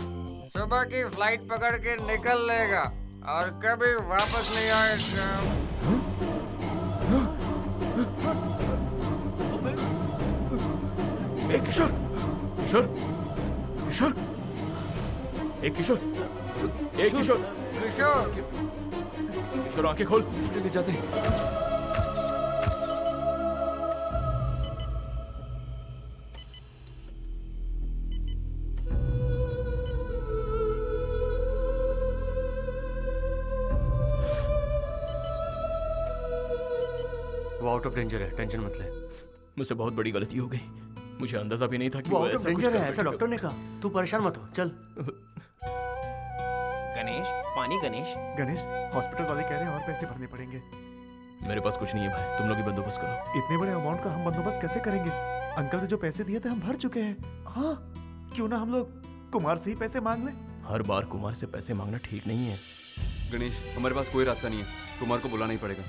सुबह की फ्लाइट पकड़ के निकल लेगा और कभी वापस नहीं आएगा। ए किशोर, किशोर, किशोर, ए किशोर, ए किशोर, किशोर, किशोर आंखें खोल। चले जाते हैं। वो आउट ऑफ डेंजर है, टेंशन मत ले। मुझसे बहुत बड़ी गलती हो गई। मुझे अंदाजा भी नहीं था कि वो वो आउट ऑफ ऐसा कुछ डेंजर कर है, ऐसा बैठेगा। डॉक्टर ने कहा। तू परेशान मत हो, चल। गणेश, पानी गणेश। गणेश, हॉस्पिटल वाले कह रहे हैं और पैसे भरने पड़ेंगे। मेरे पास कुछ नहीं है भाई, तुम लोग ही बंदोबस्त करो। इतने बड़े अमाउंट का हम बंदोबस्त कैसे करेंगे? अंकल ने जो पैसे दिए थे हम भर चुके हैं। हाँ, क्यों ना हम लोग कुमार से ही पैसे मांग लें? हर बार कुमार से पैसे मांगना ठीक नहीं है। गणेश, हमारे पास कोई रास्ता नहीं है। कुमार को बुलाना ही पड़ेगा।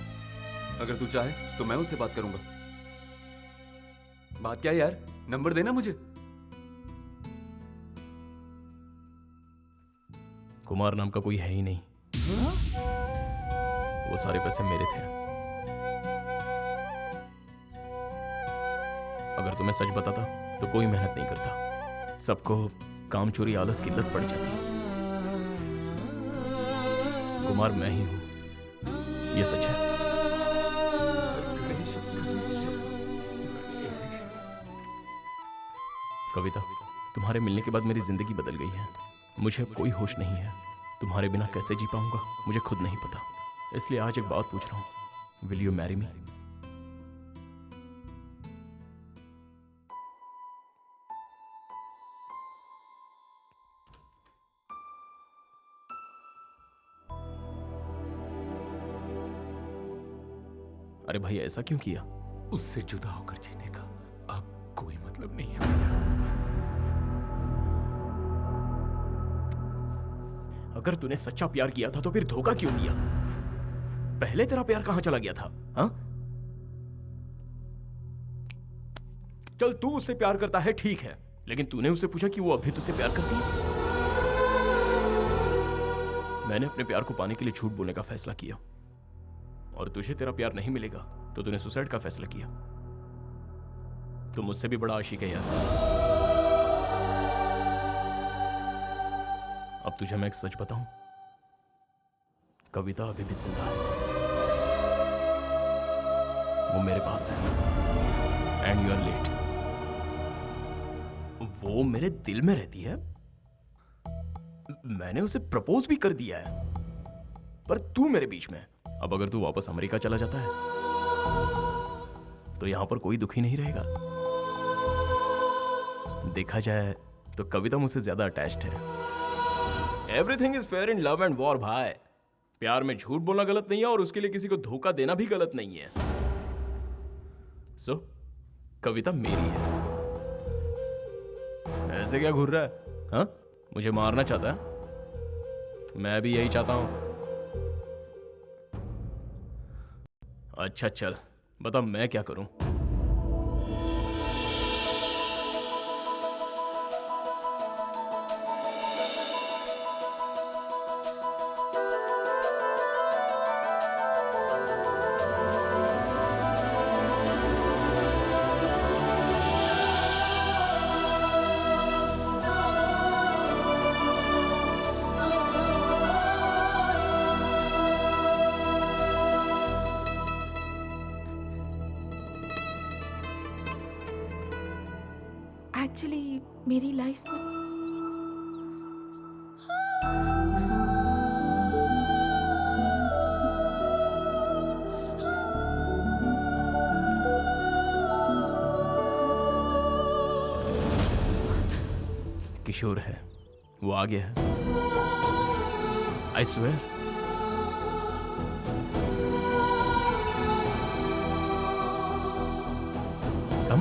अगर तू चाहे तो मैं उससे बात करूंगा। बात क्या है यार, नंबर देना मुझे। कुमार नाम का कोई है ही नहीं। वो सारे पैसे मेरे थे। अगर तुम्हें सच बताता तो कोई मेहनत नहीं करता। सबको काम चोरी आलस की लत पड़ जाती। कुमार मैं ही हूं, ये सच है। कविता, तुम्हारे मिलने के बाद मेरी जिंदगी बदल गई है। मुझे कोई होश नहीं है। तुम्हारे बिना कैसे जी पाऊंगा मुझे खुद नहीं पता। इसलिए आज एक बात पूछ रहा हूं, विल यू मैरी मी? अरे भाई ऐसा क्यों किया? उससे जुदा होकर जीने का अब कोई मतलब नहीं है भैया। अगर तूने सच्चा प्यार किया था तो फिर धोखा क्यों दिया? पहले तेरा प्यार कहां चला गया था? हाँ, चल तू उससे प्यार करता है, ठीक है, लेकिन तूने उससे पूछा कि वो अभी तुझसे प्यार करती है? मैंने अपने प्यार को पाने के लिए झूठ बोलने का फैसला किया, और तुझे तेरा प्यार नहीं मिलेगा तो तूने सुसाइड का फैसला किया। तू मुझसे भी बड़ा आशिक है यार। अब तुझे मैं एक सच बताऊं, कविता अभी भी जिंदा है, वो मेरे पास है, एंड यू आर लेट। वो मेरे दिल में रहती है, मैंने उसे प्रपोज भी कर दिया है, पर तू मेरे बीच में। अब अगर तू वापस अमेरिका चला जाता है तो यहां पर कोई दुखी नहीं रहेगा। देखा जाए तो कविता मुझसे ज्यादा अटैच्ड है। Everything is fair in love and war भाई। प्यार में झूठ बोलना गलत नहीं है और उसके लिए किसी को धोखा देना भी गलत नहीं है। सो कविता मेरी है। ऐसे क्या घूर रहा है? हाँ, मुझे मारना चाहता है? मैं भी यही चाहता हूं। अच्छा चल बता, मैं क्या करूं? एक्चुअली मेरी लाइफ में किशोर है, वो आ गया है। I swear. कम।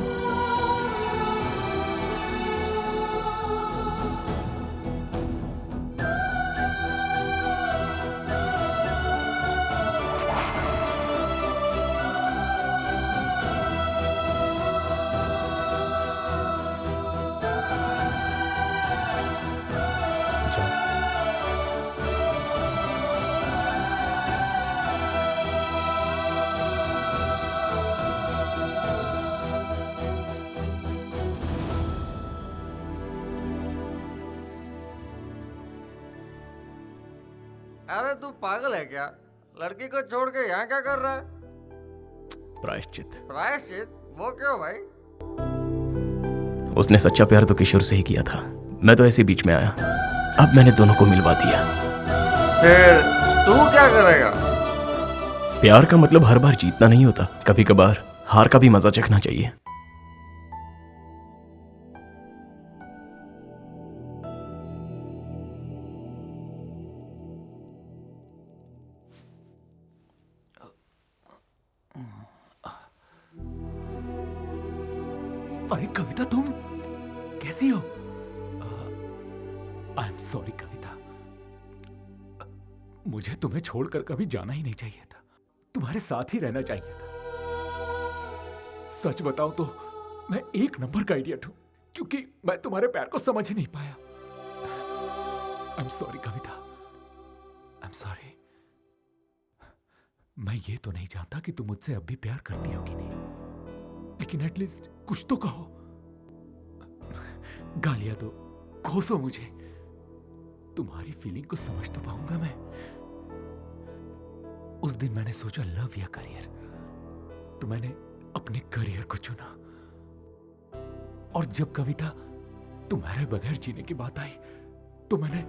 अरे तू पागल है क्या? लड़की को छोड़ के यहाँ क्या कर रहा है? प्रायश्चित। प्रायश्चित? वो क्यों भाई? उसने सच्चा प्यार तो किशोर से ही किया था, मैं तो ऐसे बीच में आया। अब मैंने दोनों को मिलवा दिया। फिर तू क्या करेगा? प्यार का मतलब हर बार जीतना नहीं होता, कभी कभार हार का भी मजा चखना चाहिए। अरे कविता, तुम कैसी हो? आई एम सॉरी कविता, मुझे तुम्हें छोड़कर कभी जाना ही नहीं चाहिए था, तुम्हारे साथ ही रहना चाहिए था। सच बताओ तो मैं एक नंबर का इडियट हूं, क्योंकि मैं तुम्हारे प्यार को समझ ही नहीं पाया। I am sorry Kavita, I am sorry. मैं ये तो नहीं जानता कि तुम मुझसे अब भी प्यार करती हो कि नहीं, लेकिन एटलीस्ट कुछ तो कहो। गालियां दो, कोसो मुझे, तुम्हारी फीलिंग को समझ तो पाऊंगा मैं। उस दिन मैंने सोचा लव या करियर, तो मैंने अपने करियर को चुना। और जब कविता तुम्हारे बगैर जीने की बात आई तो मैंने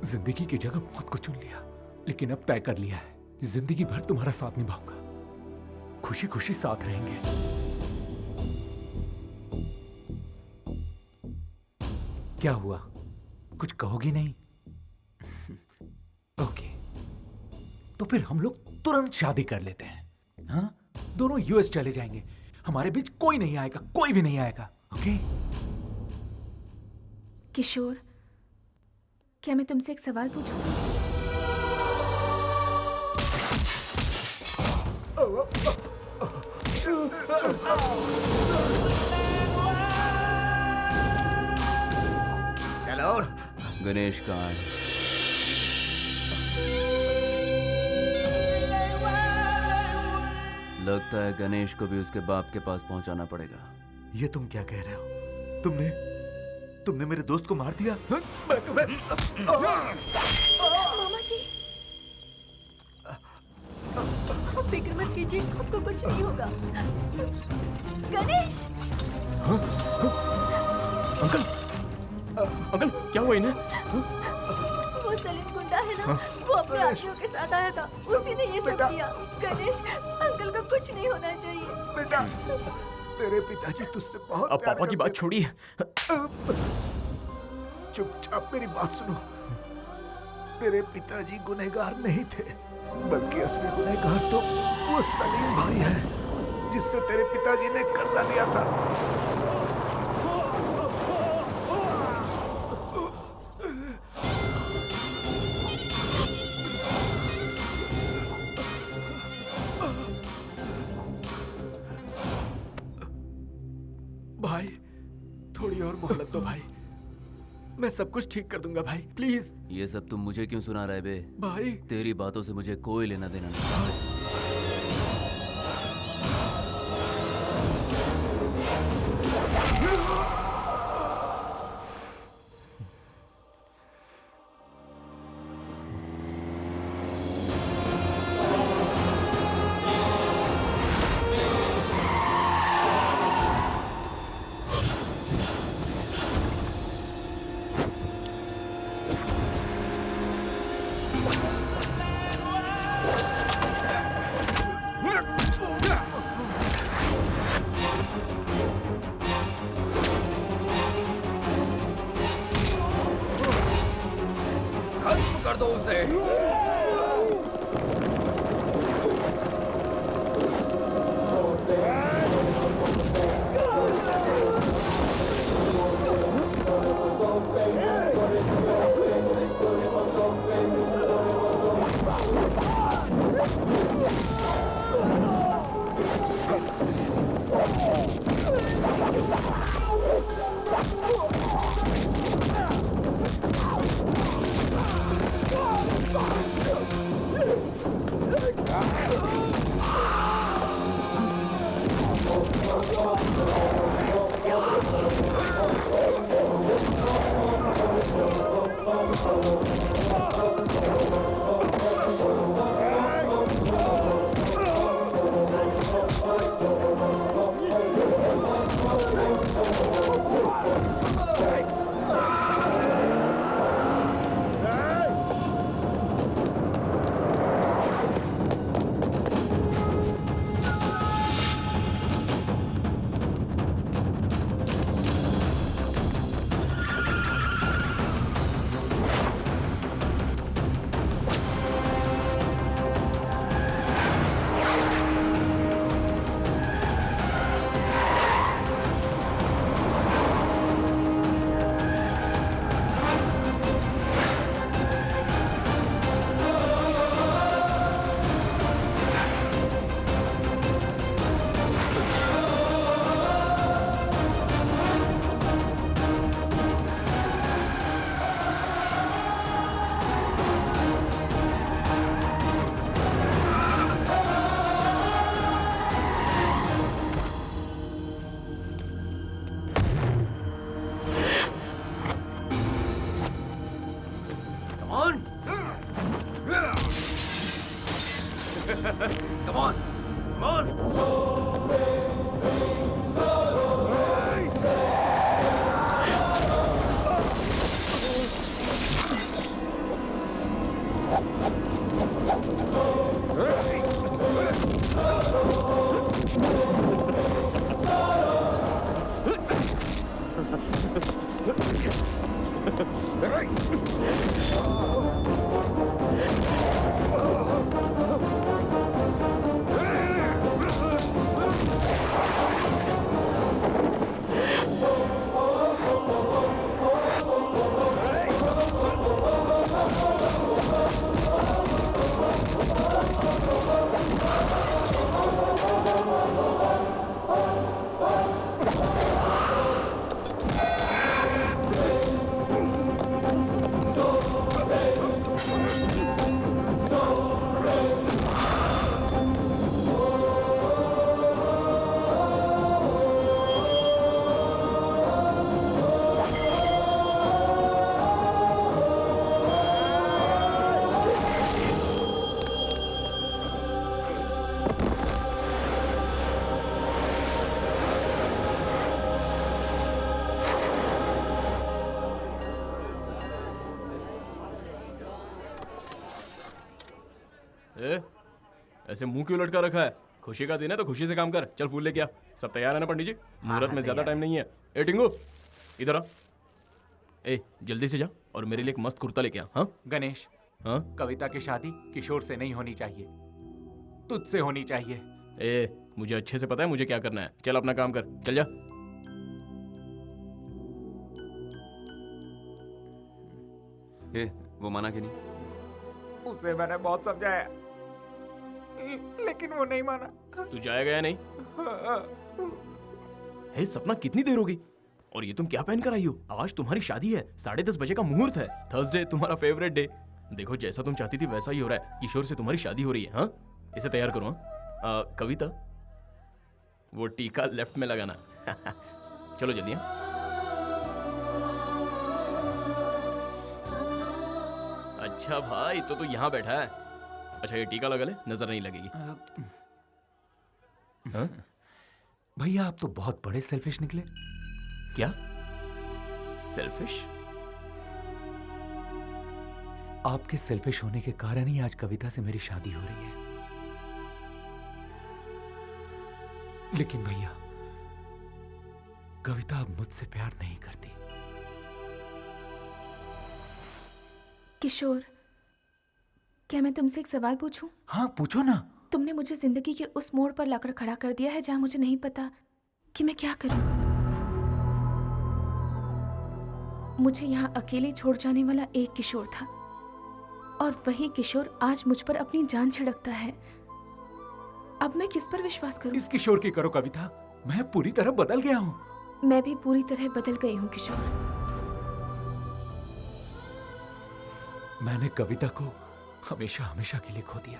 जिंदगी की जगह मौत को चुन लिया। लेकिन अब तय कर लिया है, जिंदगी भर तुम्हारा साथ निभाऊंगा, खुशी खुशी साथ रहेंगे। क्या हुआ, कुछ कहोगी नहीं? ओके, तो फिर हम लोग तुरंत शादी कर लेते हैं। हाँ, दोनों यूएस चले जाएंगे, हमारे बीच कोई नहीं आएगा, कोई भी नहीं आएगा। ओके? किशोर, क्या मैं तुमसे एक सवाल पूछूं? गणेश कहाँ है? लगता है गणेश को भी उसके बाप के पास पहुंचाना पड़ेगा। ये तुम क्या कह रहे हो? तुमने मेरे दोस्त को मार दिया? मामा जी, आप फिक्र मत कीजिए, आपको कुछ नहीं होगा। गणेश! अंकल क्या हुआ इन्हें? वो सलीम गुंडा है ना, वो अपने आदमियों के साथ आया था, उसी ने ये सब किया। गणेश, अंकल को कुछ नहीं होना चाहिए। बेटा, तेरे पिताजी तुझसे बहुत अब पापा की बात छोड़िए। चुपचाप मेरी बात सुनो। तेरे पिताजी गुनहगार नहीं थे, बल्कि असली गुनहगार तो वो सलीम भाई है, जिससे तेरे पिताजी ने कर्जा लिया था। भाई, थोड़ी और मोहलत दो भाई, मैं सब कुछ ठीक कर दूंगा भाई, प्लीज। ये सब तुम मुझे क्यों सुना रहे बे? भाई, तेरी बातों से मुझे कोई लेना देना नहीं। कर दो उसे। Come on! Come on! Hey! ऐसे मुंह क्यों लटका रखा है? खुशी का दिन है तो खुशी से काम कर। चल फूल लेके आ। सब तैयार है ना पंडित जी? मुहूर्त में ज्यादा टाइम नहीं है। ए टिंगू इधर आ। ए जल्दी से जा और मेरे लिए एक मस्त कुर्ता लेके आ। हाँ गणेश, हाँ कविता की शादी किशोर से नहीं होनी चाहिए, तुझसे होनी चाहिए। ए मुझे अच्छे से पता है मुझे क्या करना है। चल अपना काम कर, चल जा। ए, वो माना कि नहीं? उसे मैंने बहुत समझाया लेकिन वो नहीं माना। तू जाएगा या नहीं? हे सपना, कितनी देर हो गई? और ये तुम क्या पहन कर आई हो? आज तुम्हारी शादी है, 10:30 बजे का मुहूर्त है। थर्सडे तुम्हारा फेवरेट डे। देखो जैसा तुम चाहती थी वैसा ही हो रहा है। किशोर से तुम्हारी शादी हो रही है। हाँ इसे तैयार करो। हाँ कविता, वो टीका लेफ्ट में लगाना। चलो जल्दी। अच्छा भाई, तो तू यहाँ बैठा है। अच्छा ये टीका लगा ले, नजर नहीं लगेगी। हाँ? भैया आप तो बहुत बड़े सेल्फिश निकले। क्या सेल्फिश? आपके सेल्फिश होने के कारण ही आज कविता से मेरी शादी हो रही है। लेकिन भैया, कविता अब मुझसे प्यार नहीं करती। किशोर, क्या मैं तुमसे एक सवाल पूछूं? हाँ पूछो ना। तुमने मुझे जिंदगी के उस मोड़ पर लाकर खड़ा कर दिया है जहां मुझे नहीं पता कि मैं क्या करूं। मुझे यहाँ अकेले छोड़ जाने वाला एक किशोर था और वही किशोर आज मुझ पर अपनी जान छिड़कता है। अब मैं किस पर विश्वास करूं? इस किशोर की करो कविता, मैं पूरी तरह बदल गया हूँ। मैं भी पूरी तरह बदल गई हूँ किशोर। मैंने कविता को हमेशा हमेशा के लिए खो दिया।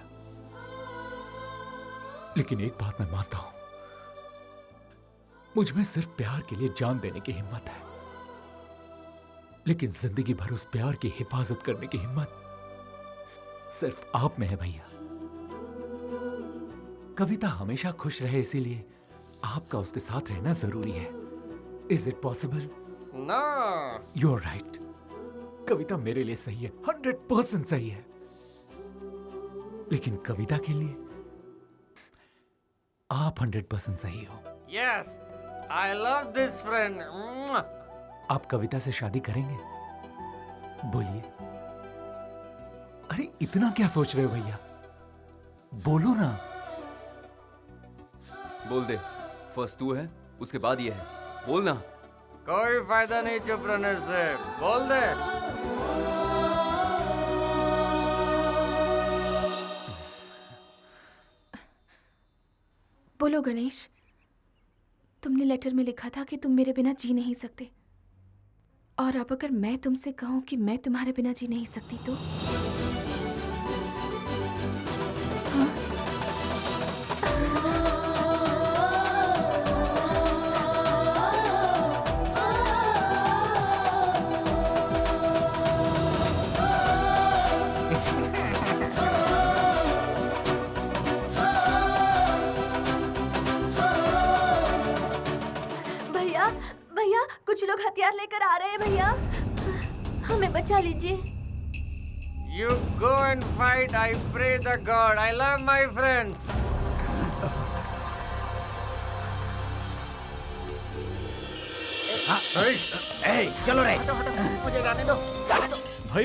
लेकिन एक बात मैं मानता हूं, मुझ में सिर्फ प्यार के लिए जान देने की हिम्मत है, लेकिन जिंदगी भर उस प्यार की हिफाजत करने की हिम्मत सिर्फ आप में है भैया। कविता हमेशा खुश रहे, इसीलिए आपका उसके साथ रहना जरूरी है। Is it possible? No. You are right. Kavita मेरे लिए सही है, 100% सही है, लेकिन कविता के लिए आप 100% सही हो। Yes, I love this friend. आप कविता से शादी करेंगे? बोलिए। अरे इतना क्या सोच रहे हो भैया, बोलो ना। बोल दे। फर्स्ट तू है, उसके बाद ये है। बोल ना। कोई फायदा नहीं चुप रहने से, बोल दे। बोलो गणेश, तुमने लेटर में लिखा था कि तुम मेरे बिना जी नहीं सकते, और अब अगर मैं तुमसे कहूं कि मैं तुम्हारे बिना जी नहीं सकती तो? हाँ? कुछ लोग हथियार लेकर आ रहे हैं भैया, हमें बचा लीजिए। You go and fight. I pray the God. I love my friends. चलो रे। मुझे जाने दो, जाने दो।